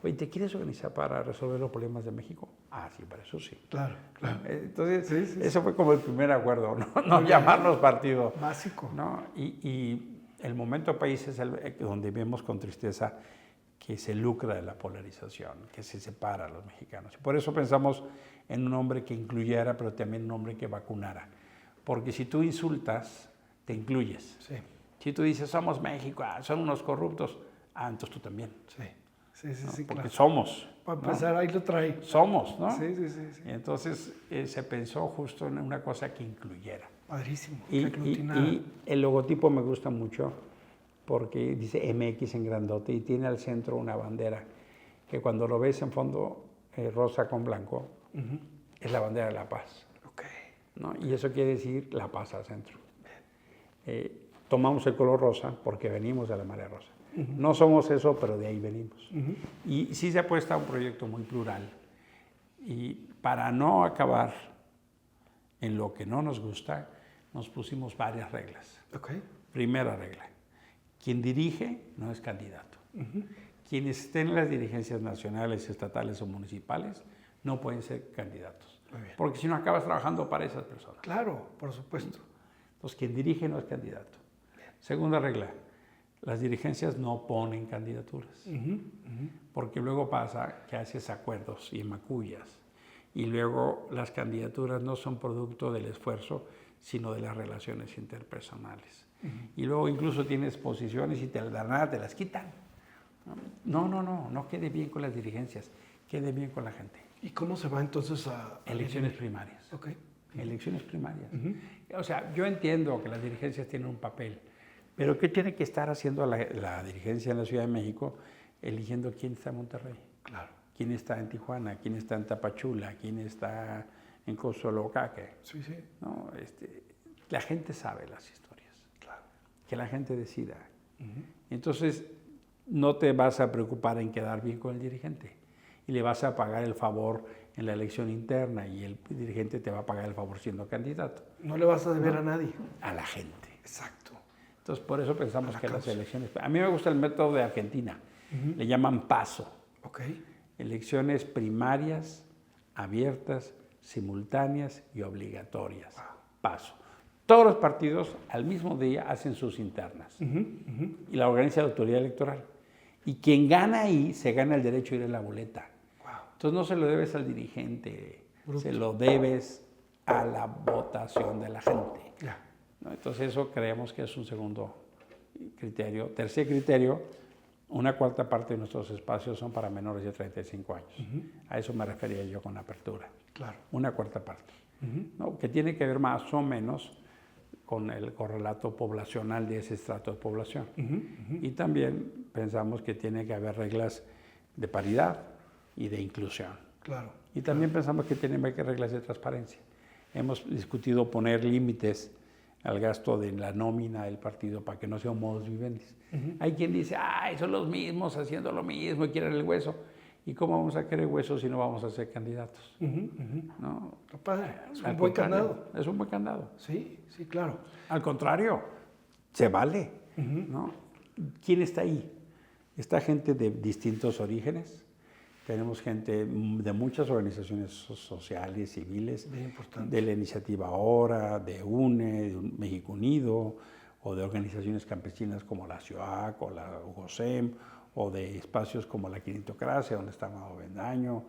Oye, ¿te quieres organizar para resolver los problemas de México? Ah, sí, para eso sí. Claro, claro. Entonces, eso fue como el primer acuerdo, no llamarnos partido. Básico. ¿No? Y el momento país es donde vemos con tristeza que se lucra de la polarización, que se separa a los mexicanos. Por eso pensamos en un hombre que incluyera, pero también un hombre que vacunara. Porque si tú insultas, te incluyes. Sí. Si tú dices, somos México, son unos corruptos, entonces tú también. Sí. Sí, sí, ¿no? sí, Porque claro. somos. Para ¿no? empezar, ahí lo trae. Somos, ¿no? Sí, sí, sí. Sí. Y entonces se pensó justo en una cosa que incluyera. Padrísimo. Y aglutinara. el logotipo me gusta mucho porque dice MX en grandote y tiene al centro una bandera que cuando lo ves en fondo rosa con blanco, es la bandera de la paz. Ok. ¿no? Y eso quiere decir la paz al centro. Tomamos el color rosa porque venimos de la marea rosa. No somos eso, pero de ahí venimos. Y sí se apuesta a un proyecto muy plural. Y para no acabar en lo que no nos gusta, nos pusimos varias reglas. Okay. Primera regla, quien dirige no es candidato. Quienes estén en las dirigencias nacionales, estatales o municipales no pueden ser candidatos. Porque si no acabas trabajando para esas personas. Claro, por supuesto. Entonces, quien dirige no es candidato. Segunda regla, las dirigencias no ponen candidaturas. Porque luego pasa que haces acuerdos y macullas. Y luego las candidaturas no son producto del esfuerzo, sino de las relaciones interpersonales. Y luego incluso tienes posiciones y te las quitan. No quede bien con las dirigencias, quede bien con la gente. ¿Y cómo se va entonces a elecciones primarias? Ok. Elecciones primarias. O sea, yo entiendo que las dirigencias tienen un papel, pero ¿qué tiene que estar haciendo la dirigencia en la Ciudad de México eligiendo quién está en Monterrey? Claro. ¿Quién está en Tijuana? ¿Quién está en Tapachula? ¿Quién está en Cozolocaque? Sí, sí. ¿No? La gente sabe las historias. Claro. Que la gente decida. Entonces, no te vas a preocupar en quedar bien con el dirigente y le vas a pagar el favor en la elección interna y el dirigente te va a pagar el favor siendo candidato. No le vas a deber a nadie. A la gente. Exacto. Entonces, por eso pensamos que las elecciones... A mí me gusta el método de Argentina. Le llaman PASO. Ok. Elecciones primarias, abiertas, simultáneas y obligatorias. PASO. Todos los partidos al mismo día hacen sus internas. Y la organiza la autoridad electoral. Y quien gana ahí, se gana el derecho a ir a la boleta. Entonces no se lo debes al dirigente, se lo debes a la votación de la gente. ¿no? Entonces eso creemos que es un segundo criterio. Tercer criterio, una cuarta parte de nuestros espacios son para menores de 35 años. A eso me refería yo con apertura. Claro. Una cuarta parte. ¿no? Que tiene que ver más o menos con el correlato poblacional de ese estrato de población. Y también pensamos que tiene que haber reglas de paridad y de inclusión. Claro. Y también pensamos que tienen que haber reglas de transparencia. Hemos discutido poner límites al gasto de la nómina del partido para que no sea un modus vivendi. Hay quien dice, son los mismos haciendo lo mismo y quieren el hueso. ¿Y cómo vamos a querer hueso si no vamos a ser candidatos? ¿No? Está padre. Es un buen candado. Es un buen candado. Sí, sí, claro. Al contrario, se vale. ¿no? ¿Quién está ahí? Está gente de distintos orígenes. Tenemos gente de muchas organizaciones sociales, civiles, de la Iniciativa Ahora, de UNE, de México Unido, o de organizaciones campesinas como la CIOAC o la UGOSEM, o de espacios como la Quinitocracia, donde está Amado Bendaño,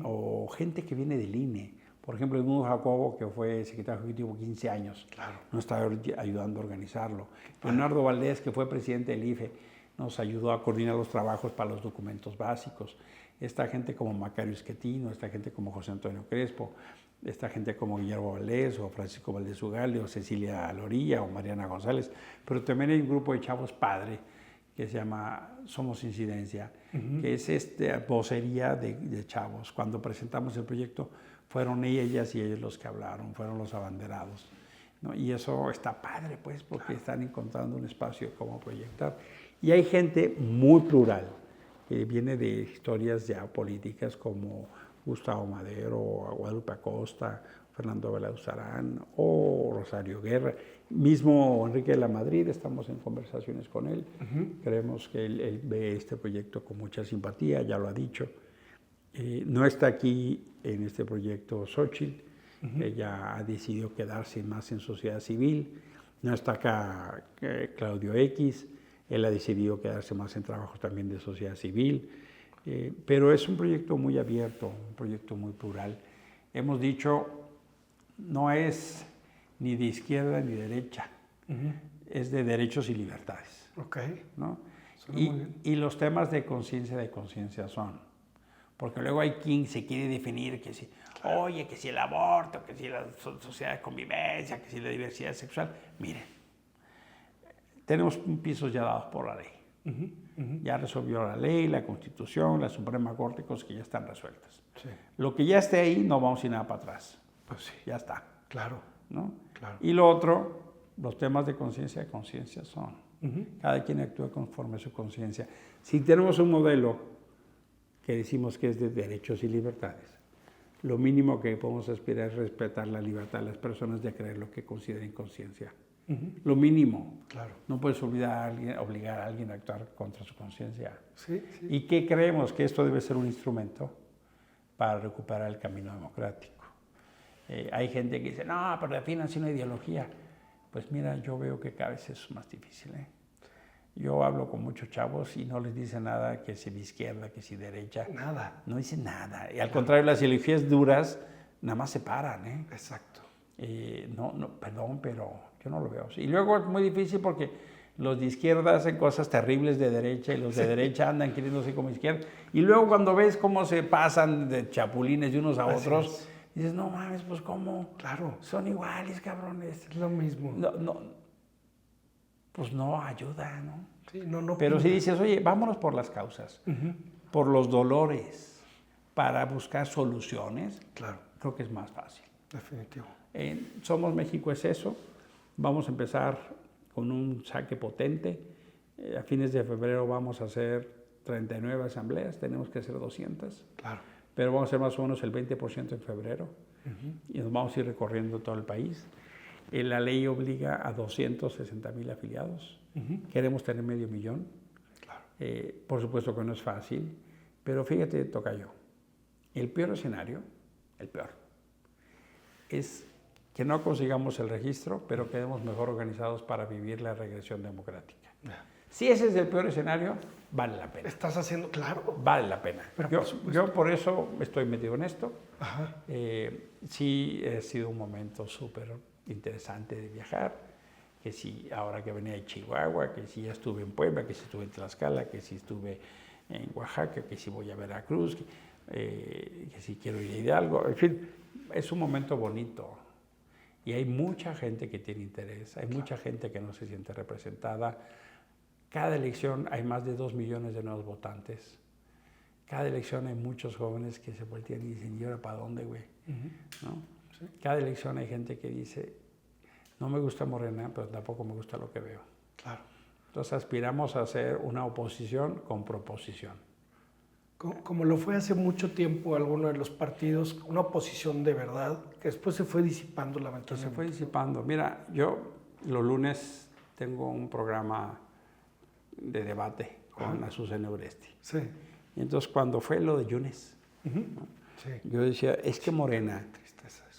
o gente que viene del INE. Por ejemplo, Edmundo Jacobo, que fue secretario ejecutivo 15 años, nos está ayudando a organizarlo. Leonardo Valdés, que fue presidente del IFE, nos ayudó a coordinar los trabajos para los documentos básicos. Esta gente como Macario Esquetino, esta gente como José Antonio Crespo, esta gente como Guillermo Valdés o Francisco Valdés Ugalde o Cecilia Lorilla o Mariana González, pero también hay un grupo de chavos padre que se llama Somos Incidencia, que es esta vocería de chavos. Cuando presentamos el proyecto fueron ellas y ellos los que hablaron, fueron los abanderados. ¿no? Y eso está padre, pues, porque están encontrando un espacio como proyectar. Y hay gente muy plural, que viene de historias ya políticas como Gustavo Madero, Guadalupe Acosta, Fernando Belauzarán o Rosario Guerra. Mismo Enrique de la Madrid, estamos en conversaciones con él. Creemos que él ve este proyecto con mucha simpatía, ya lo ha dicho. No está aquí en este proyecto Xochitl, ella ha decidido quedarse más en sociedad civil. No está acá Claudio X, él ha decidido quedarse más en trabajos también de sociedad civil. Pero es un proyecto muy abierto, un proyecto muy plural. Hemos dicho, no es ni de izquierda ni de derecha, es de derechos y libertades. Okay. ¿no? Suena muy bien. Y los temas de conciencia son, porque luego hay quien se quiere definir que si, oye, que si el aborto, que si la sociedad de convivencia, que si la diversidad sexual. Miren, tenemos pisos ya dados por la ley. Ya resolvió la ley, la Constitución, la Suprema Corte, cosas que ya están resueltas. Sí. Lo que ya esté ahí, no vamos a ir nada para atrás. Pues sí. Ya está. Claro. ¿No? Claro. Y lo otro, los temas de conciencia son. Cada quien actúa conforme a su conciencia. Si tenemos un modelo que decimos que es de derechos y libertades, lo mínimo que podemos aspirar es respetar la libertad de las personas de creer lo que consideren conciencia. Lo mínimo. Claro. No puedes obligar a alguien a actuar contra su conciencia. Sí, sí. ¿Y qué creemos? Que esto debe ser un instrumento para recuperar el camino democrático. Hay gente que dice, no, pero definan una ideología. Pues mira, yo veo que cada vez es más difícil. Yo hablo con muchos chavos y no les dicen nada que si de izquierda, que si derecha. Nada. No dicen nada. Y al contrario, las ideologías duras nada más se paran. Exacto. Perdón, pero yo no lo veo así. Y luego es muy difícil porque los de izquierda hacen cosas terribles de derecha y los de derecha andan queriéndose como izquierda. Y luego cuando ves cómo se pasan de chapulines de unos a otros, dices, no mames, pues cómo. Claro. Son iguales, cabrones. Es lo mismo. Pues no ayuda, ¿no? Sí, no. Pero si dices, oye, vámonos por las causas, por los dolores, para buscar soluciones, claro, creo que es más fácil. Definitivo. Somos México es eso. Vamos a empezar con un saque potente. A fines de febrero vamos a hacer 39 asambleas, tenemos que hacer 200. Claro. Pero vamos a hacer más o menos el 20% en febrero y nos vamos a ir recorriendo todo el país. La ley obliga a 260,000 afiliados. Queremos tener 500,000. Claro. Por supuesto que no es fácil, pero fíjate, tocayo, el peor escenario, es que no consigamos el registro, pero quedemos mejor organizados para vivir la regresión democrática. Si ese es el peor escenario, vale la pena. Estás haciendo, claro. Vale la pena. Pero yo por eso estoy metido en esto. Ajá. Sí, ha sido un momento súper interesante de viajar, que si ahora que venía de Chihuahua, que si ya estuve en Puebla, que si estuve en Tlaxcala, que si estuve en Oaxaca, que si voy a Veracruz, que si quiero ir a Hidalgo, en fin, es un momento bonito. Y hay mucha gente que tiene interés, hay mucha gente que no se siente representada. Cada elección hay más de 2 millones de nuevos votantes. Cada elección hay muchos jóvenes que se voltean y dicen, ¿y ahora para dónde, güey? ¿No? Sí. Cada elección hay gente que dice, no me gusta Morena, pero tampoco me gusta lo que veo. Claro. Entonces aspiramos a hacer una oposición con proposición. Como lo fue hace mucho tiempo alguno de los partidos, una oposición de verdad, que después se fue disipando lamentablemente. Se fue disipando. Mira, yo los lunes tengo un programa de debate con Azucena Uresti. Sí. Y entonces cuando fue lo de Yunes, ¿no? Sí. Yo decía, es que Morena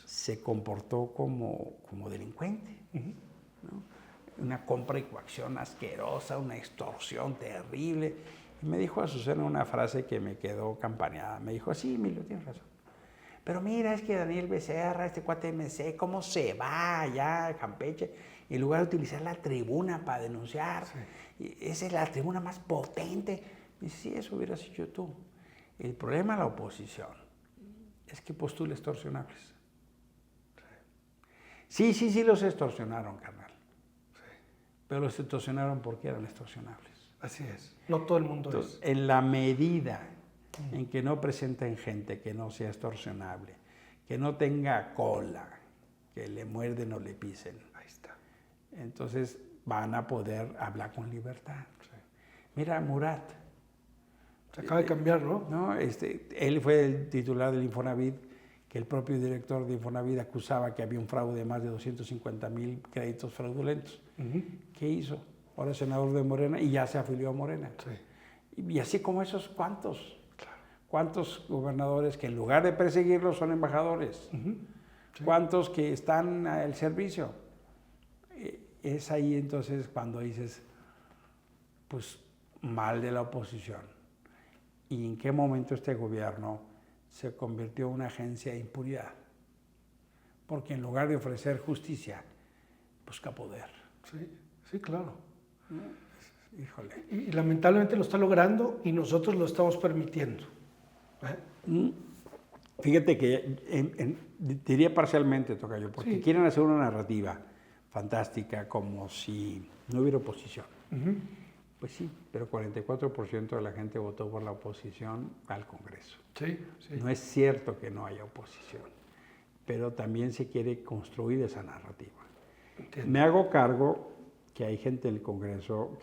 se comportó como delincuente. ¿No? Una compra y coacción asquerosa, una extorsión terrible. Y me dijo Azucena una frase que me quedó campaneada. Me dijo, sí, Emilio, tienes razón. Pero mira, es que Daniel Becerra, este cuate MC, ¿cómo se va allá a Campeche? En lugar de utilizar la tribuna para denunciar. Sí. Esa es la tribuna más potente. Y sí, eso hubieras hecho tú. El problema de la oposición es que postula extorsionables. Sí, los extorsionaron, carnal. Sí. Pero los extorsionaron porque eran extorsionables. Así es. No todo el mundo es. En la medida en que no presenten gente que no sea extorsionable, que no tenga cola, que le muerden o le pisen. Ahí está. Entonces van a poder hablar con libertad. Sí. Mira, Murat. Se acaba de cambiar, ¿no? No, él fue el titular del Infonavit, que el propio director de Infonavit acusaba que había un fraude de más de 250,000 créditos fraudulentos. ¿Qué hizo? Ahora es senador de Morena y ya se afilió a Morena. Sí. Y así como esos, ¿cuántos? Claro. ¿Cuántos gobernadores que en lugar de perseguirlos son embajadores? Sí. ¿Cuántos que están al servicio? Es ahí entonces cuando dices, pues mal de la oposición. ¿Y en qué momento este gobierno se convirtió en una agencia de impunidad? Porque en lugar de ofrecer justicia, busca poder. Sí, claro. híjole. Y lamentablemente lo está logrando y nosotros lo estamos permitiendo. Fíjate que diría parcialmente, tocayo, porque quieren hacer una narrativa fantástica como si no hubiera oposición. Pues sí, pero 44% de la gente votó por la oposición al Congreso. Sí. No es cierto que no haya oposición, pero también se quiere construir esa narrativa. Entiendo. Me hago cargo que hay gente en el Congreso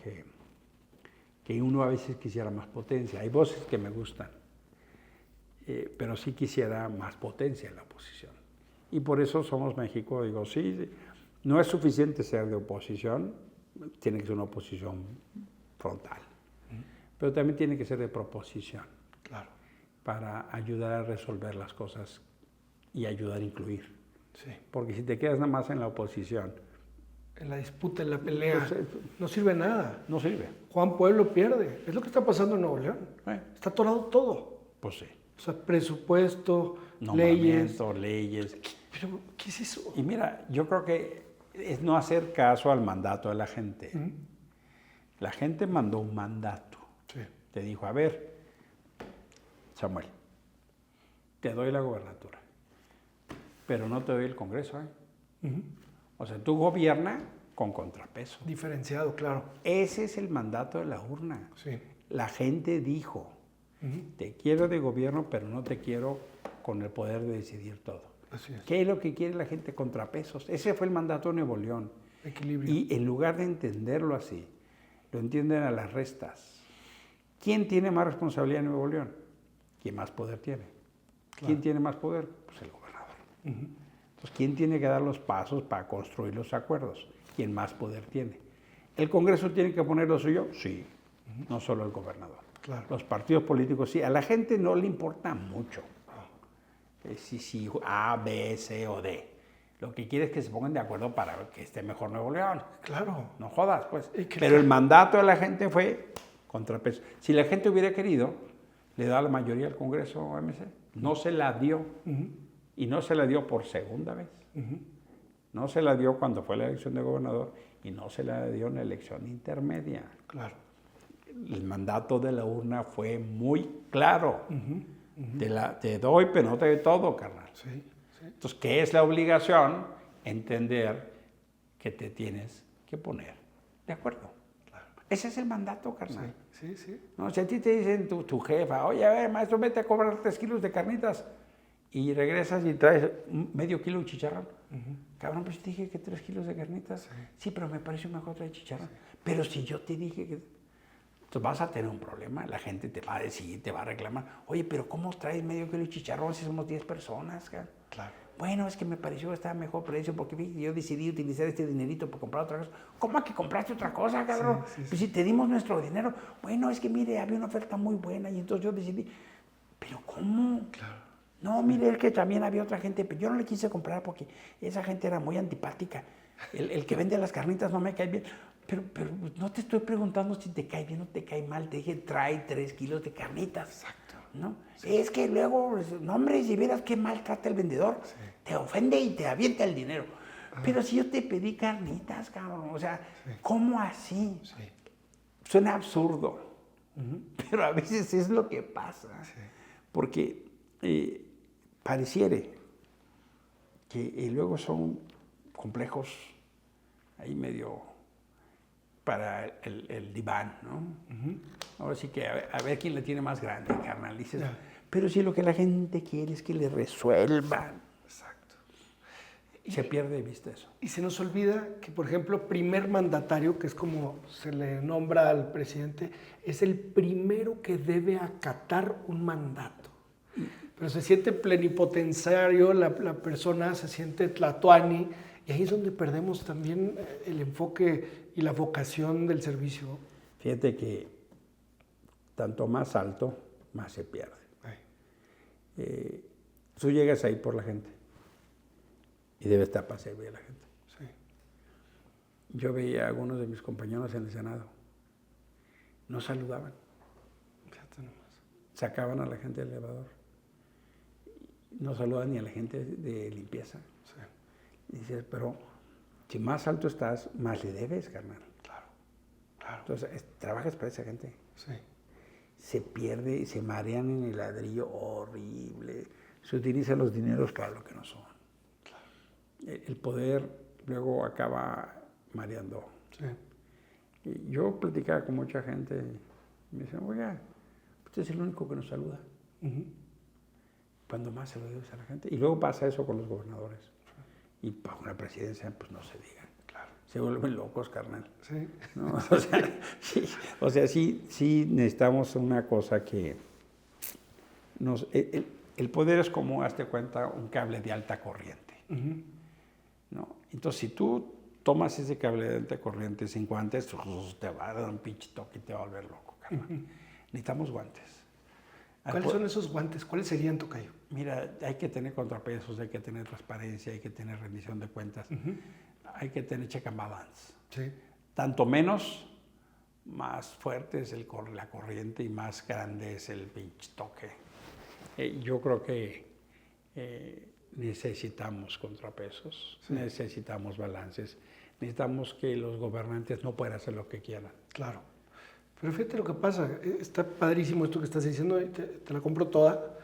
que uno a veces quisiera más potencia. Hay voces que me gustan, pero sí quisiera más potencia en la oposición. Y por eso Somos México, digo, sí, no es suficiente ser de oposición, tiene que ser una oposición frontal, pero también tiene que ser de proposición. Claro. Para ayudar a resolver las cosas y ayudar a incluir. Sí. Porque si te quedas nada más en la oposición, En la disputa, en la pelea, pues, no sirve nada. no sirve. Juan Pueblo pierde. Es lo que está pasando en Nuevo León. Está atorado todo. Pues sí. O sea, presupuesto, leyes. Leyes. Pero, ¿qué es eso? Y mira, yo creo que es no hacer caso al mandato de la gente. La gente mandó un mandato. Sí. Te dijo, a ver, Samuel, te doy la gobernatura, pero no te doy el Congreso. O sea, tú gobierna con contrapeso. Diferenciado, claro. Ese es el mandato de la urna. Sí. La gente dijo, te quiero de gobierno, pero no te quiero con el poder de decidir todo. Así es. ¿Qué es lo que quiere la gente? Contrapesos. Ese fue el mandato de Nuevo León. Equilibrio. Y en lugar de entenderlo así, lo entienden a las restas. ¿Quién tiene más responsabilidad en Nuevo León? ¿Quién más poder tiene? Claro. ¿Quién tiene más poder? Pues el gobernador. Entonces, ¿quién tiene que dar los pasos para construir los acuerdos? ¿Quién más poder tiene? ¿El Congreso tiene que poner lo suyo? Sí, no solo el gobernador. Claro. Los partidos políticos sí. A la gente no le importa mucho si A, B, C o D. Lo que quiere es que se pongan de acuerdo para que esté mejor Nuevo León. Claro. No jodas, pues. Pero el mandato de la gente fue contrapeso. Si la gente hubiera querido, le da la mayoría al Congreso OMC. No se la dio. Y no se la dio por segunda vez. No se la dio cuando fue la elección de gobernador y no se la dio en la elección intermedia. Claro. El mandato de la urna fue muy claro. Te doy, pero no te doy todo, carnal. Sí. Entonces, ¿qué es la obligación? Entender que te tienes que poner de acuerdo. Claro. Ese es el mandato, carnal. Sí. No, si a ti te dicen tu jefa, oye, a ver, maestro, vete a cobrar 3 kilos de carnitas y regresas y traes medio kilo de chicharrón. Cabrón, pues te dije que 3 kilos de carnitas. Sí, pero me pareció mejor traer chicharrón. Pero si yo te dije que... Entonces vas a tener un problema, la gente te va a decir, te va a reclamar, oye, pero ¿cómo traes medio kilo de chicharrón si somos 10 personas? Cara? Claro. Bueno, es que me pareció que estaba mejor precio porque yo decidí utilizar este dinerito para comprar otra cosa. ¿Cómo que compraste otra cosa, cabrón? Pues si te dimos nuestro dinero. Bueno, es que mire, había una oferta muy buena y entonces yo decidí. ¿Pero cómo? Claro. No, mire, es que también había otra gente, pero yo no le quise comprar porque esa gente era muy antipática. El que vende las carnitas no me cae bien. Pero no te estoy preguntando si te cae bien o te cae mal. Te dije, trae 3 kilos de carnitas. Exacto. ¿No? Sí. Es que luego, no hombre, si vieras qué mal trata el vendedor, te ofende y te avienta el dinero. Pero si yo te pedí carnitas, cabrón, o sea, ¿cómo así? Sí. Suena absurdo, pero a veces es lo que pasa. Sí. Porque pareciere que luego son complejos ahí medio para el diván, ¿no? Ahora sí que a ver quién le tiene más grande, carnal. Dices, pero si lo que la gente quiere es que le resuelvan. Exacto. Se pierde de vista eso. Y se nos olvida que, por ejemplo, primer mandatario, que es como se le nombra al presidente, es el primero que debe acatar un mandato. Pero se siente plenipotenciario, la persona se siente tlatoani, y ahí es donde perdemos también el enfoque y la vocación del servicio. Fíjate que tanto más alto, más se pierde. Tú llegas ahí por la gente y debe estar para servir a la gente. Sí. Yo veía a algunos de mis compañeros en el Senado. No saludaban. Fíjate nomás. Sacaban a la gente del elevador. No saludaban ni a la gente de limpieza. Sí. Y dices, pero si más alto estás, más le debes, carnal. Claro. Entonces, trabajas para esa gente. Sí. Se pierde y se marean en el ladrillo horrible. Se utilizan los dineros para lo que no son. Claro. El poder luego acaba mareando. Sí. Y yo platicaba con mucha gente y me decían, oiga, usted es el único que nos saluda. Cuando más se lo dices a la gente. Y luego pasa eso con los gobernadores. Y para una presidencia, pues no se diga. Claro. Se vuelven locos, carnal. Sí. ¿No? O sea, sí necesitamos una cosa que nos... El poder es como, hazte cuenta, un cable de alta corriente. ¿No? Entonces, si tú tomas ese cable de alta corriente sin guantes, te va a dar un pinche toque y te va a volver loco, carnal. Necesitamos guantes. ¿Cuáles son esos guantes? ¿Cuáles serían, tocayo? Mira, hay que tener contrapesos, hay que tener transparencia, hay que tener rendición de cuentas, hay que tener check and balance. Sí. Tanto menos, más fuerte es la corriente y más grande es el pinche toque. Yo creo que necesitamos contrapesos, necesitamos balances, necesitamos que los gobernantes no puedan hacer lo que quieran. Claro. Pero fíjate lo que pasa, está padrísimo esto que estás diciendo, te la compro toda,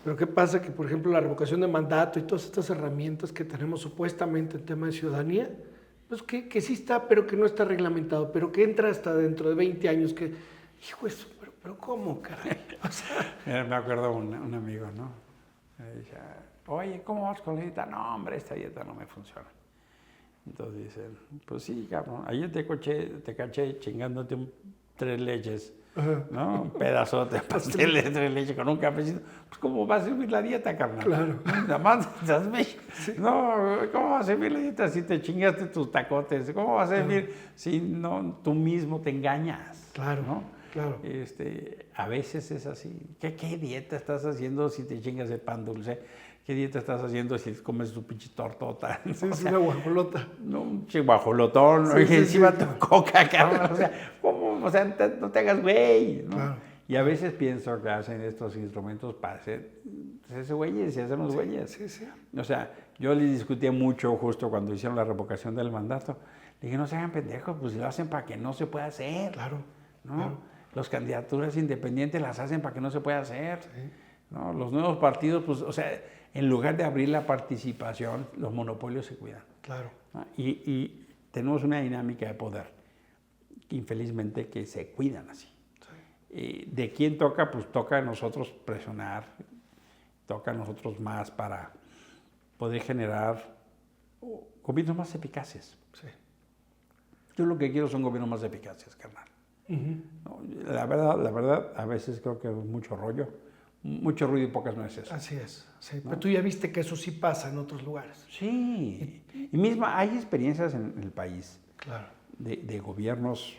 pero ¿qué pasa? Que, por ejemplo, la revocación de mandato y todas estas herramientas que tenemos supuestamente en tema de ciudadanía, pues que sí está, pero que no está reglamentado, pero que entra hasta dentro de 20 años, que, hijo, eso, pero ¿cómo, caray? O sea, Mira, me acuerdo un amigo, ¿no? Me dice, oye, ¿cómo vas con la dieta? No, hombre, esta dieta no me funciona. Entonces dicen, pues sí, cabrón, ayer te caché chingándote 3 leches, ¿no? Un pedazote de pastel de 3 leches con un cafecito. Pues, ¿cómo va a servir la dieta, carnal? Claro. Nada más, sí. No, ¿cómo va a servir la dieta si te chingaste tus tacotes? ¿Cómo va a servir si no, tú mismo te engañas? Claro, ¿no? claro. A veces es así. ¿Qué dieta estás haciendo si te chingas el pan dulce? ¿Qué dieta estás haciendo si comes tu pinche tortota? ¿No? Sí, es una guajolota. No, un guajolotón, ¿no? Y encima tu coca, cabrón. O sea, ¿cómo? O sea, no te hagas güey, ¿no? Claro. Y a veces pienso que hacen estos instrumentos para hacerse güeyes y hacernos güeyes. Sí. O sea, yo les discutía mucho justo cuando hicieron la revocación del mandato. Le dije, no se hagan pendejos, pues lo hacen para que no se pueda hacer. Claro. ¿No? Claro. Las candidaturas independientes las hacen para que no se pueda hacer. Sí. ¿No? Los nuevos partidos, pues, o sea, en lugar de abrir la participación, los monopolios se cuidan. Claro. ¿No? Y tenemos una dinámica de poder, infelizmente, que se cuidan así. Sí. ¿De quién toca? Pues toca a nosotros presionar, toca a nosotros más para poder generar gobiernos más eficaces. Sí. Yo lo que quiero son gobiernos más eficaces, carnal. No, la verdad, a veces creo que es mucho ruido y pocas nueces. Así es, sí. ¿No? Pero tú ya viste que eso sí pasa en otros lugares. Sí, y misma hay experiencias en el país, claro, de gobiernos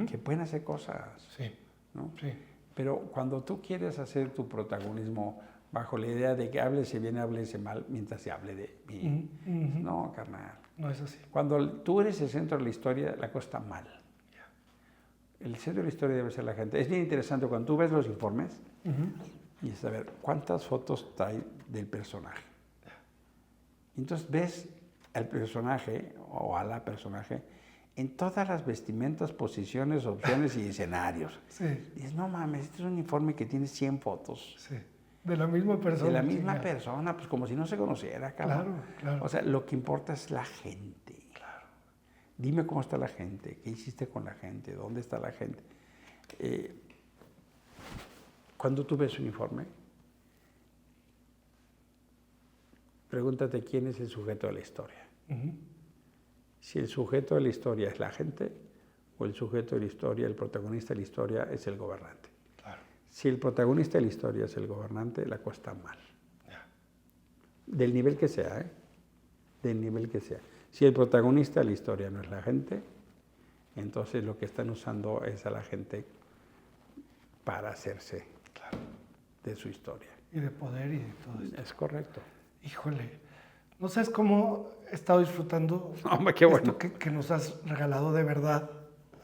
que pueden hacer cosas, sí, ¿no? Sí. Pero cuando tú quieres hacer tu protagonismo bajo la idea de que háblese bien, háblese mal, mientras se hable de mí, no, carnal. No es así. Cuando tú eres el centro de la historia, la cosa está mal. El centro de la historia debe ser la gente. Es bien interesante cuando tú ves los informes y es saber cuántas fotos trae del personaje. Entonces ves al personaje o a la personaje en todas las vestimentas, posiciones, opciones y escenarios. Sí. Dices, no mames, este es un informe que tiene 100 fotos. Sí. De la misma persona. De la misma persona, pues como si no se conociera, cabrón. Claro. O sea, lo que importa es la gente. Claro. Dime cómo está la gente, qué hiciste con la gente, dónde está la gente. Cuando tú ves un informe, pregúntate quién es el sujeto de la historia. Si el sujeto de la historia es la gente, o el sujeto de la historia, el protagonista de la historia es el gobernante. Claro. Si el protagonista de la historia es el gobernante, la cosa está mal. Del nivel que sea, del nivel que sea. Si el protagonista de la historia no es la gente, entonces lo que están usando es a la gente para hacerse de su historia. Y de poder y de todo esto. Es correcto. Híjole, no sabes cómo he estado disfrutando Hombre, qué bueno. esto que nos has regalado, de verdad.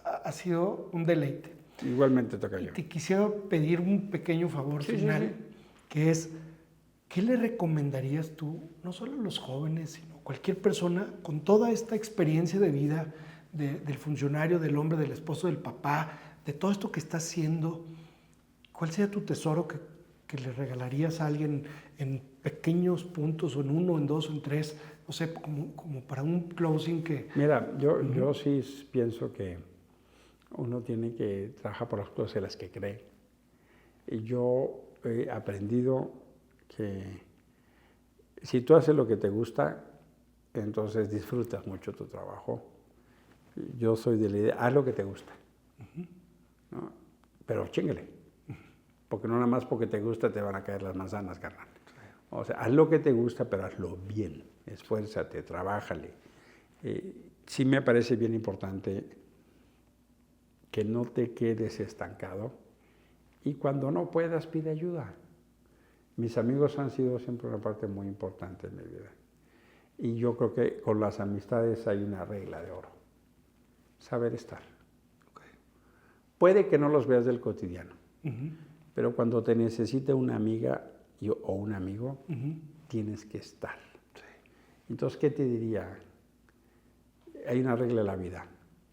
Ha sido un deleite. Igualmente toca yo. Y te quisiera pedir un pequeño favor final, que es, ¿qué le recomendarías tú, no solo a los jóvenes, sino a cualquier persona con toda esta experiencia de vida, del funcionario, del hombre, del esposo, del papá, de todo esto que está haciendo, ¿cuál sería tu tesoro que le regalarías a alguien en pequeños puntos, o en 1, en 2, o en 3, no sé, como para un closing que... Mira, yo sí pienso que uno tiene que trabajar por las cosas en las que cree. Y yo he aprendido que si tú haces lo que te gusta, entonces disfrutas mucho tu trabajo. Yo soy de la idea, haz lo que te gusta, ¿no? Pero chíngale, porque no nada más porque te gusta te van a caer las manzanas, carnal. O sea, haz lo que te gusta, pero hazlo bien, esfuérzate, trabájale. Sí me parece bien importante que no te quedes estancado y cuando no puedas pide ayuda. Mis amigos han sido siempre una parte muy importante en mi vida. Y yo creo que con las amistades hay una regla de oro. Saber estar. Okay. Puede que no los veas del cotidiano, pero cuando te necesite una amiga o un amigo, tienes que estar. Sí. Entonces, ¿qué te diría? Hay una regla de la vida.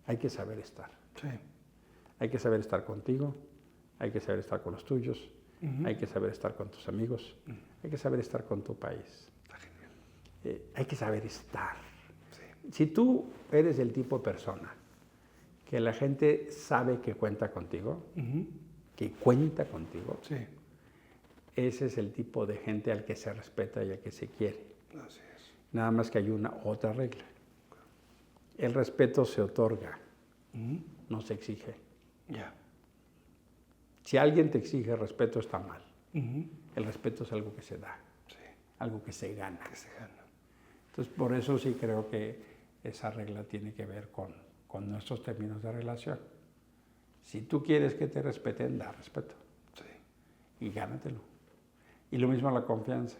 Hay que saber estar. Sí. Hay que saber estar contigo, hay que saber estar con los tuyos, hay que saber estar con tus amigos, hay que saber estar con tu país. Hay que saber estar. Sí. Si tú eres el tipo de persona que la gente sabe que cuenta contigo, que cuenta contigo, sí, ese es el tipo de gente al que se respeta y al que se quiere. Así es. Nada más que hay una otra regla. El respeto se otorga, no se exige. Yeah. Si alguien te exige respeto, está mal. El respeto es algo que se da, sí, algo que se gana. Entonces, por eso sí creo que esa regla tiene que ver con nuestros términos de relación. Si tú quieres que te respeten, da respeto. Sí. Y gánatelo. Y lo mismo la confianza.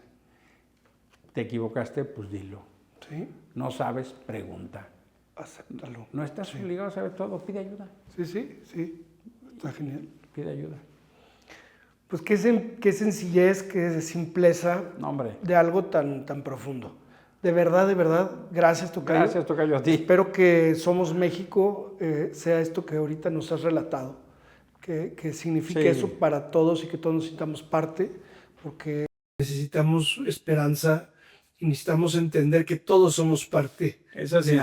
Te equivocaste, pues dilo. Sí. No sabes, pregunta. Acéptalo. No estás obligado a saber todo, pide ayuda. Sí. Está genial. Pide ayuda. Pues qué sencillez, qué simpleza, no, hombre, de algo tan profundo. De verdad, gracias, Tocayo. Gracias, Tocayo, a ti. Espero que Somos México sea esto que ahorita nos has relatado, que signifique eso para todos y que todos nos sintamos parte, porque necesitamos esperanza y necesitamos entender que todos somos parte. Es así.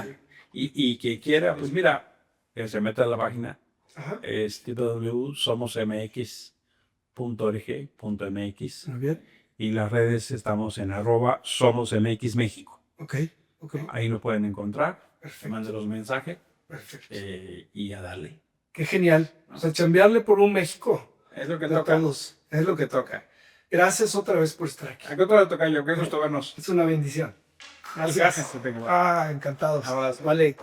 Y que quiera, pues mira, que se meta a la página, es www.somosmx.org.mx. Muy bien. Y las redes estamos en @SomosMXMéxico. Ok. Ahí nos pueden encontrar. Perfecto. Me manden los mensajes. Perfecto. Y a darle. Qué genial. O sea, chambearle por un México. Es lo que toca. Todos. Es lo que toca. Gracias otra vez por estar aquí. ¿A qué otra toca yo? Qué gusto vernos. Es una bendición. Gracias. Encantados. Abrazo. Vale.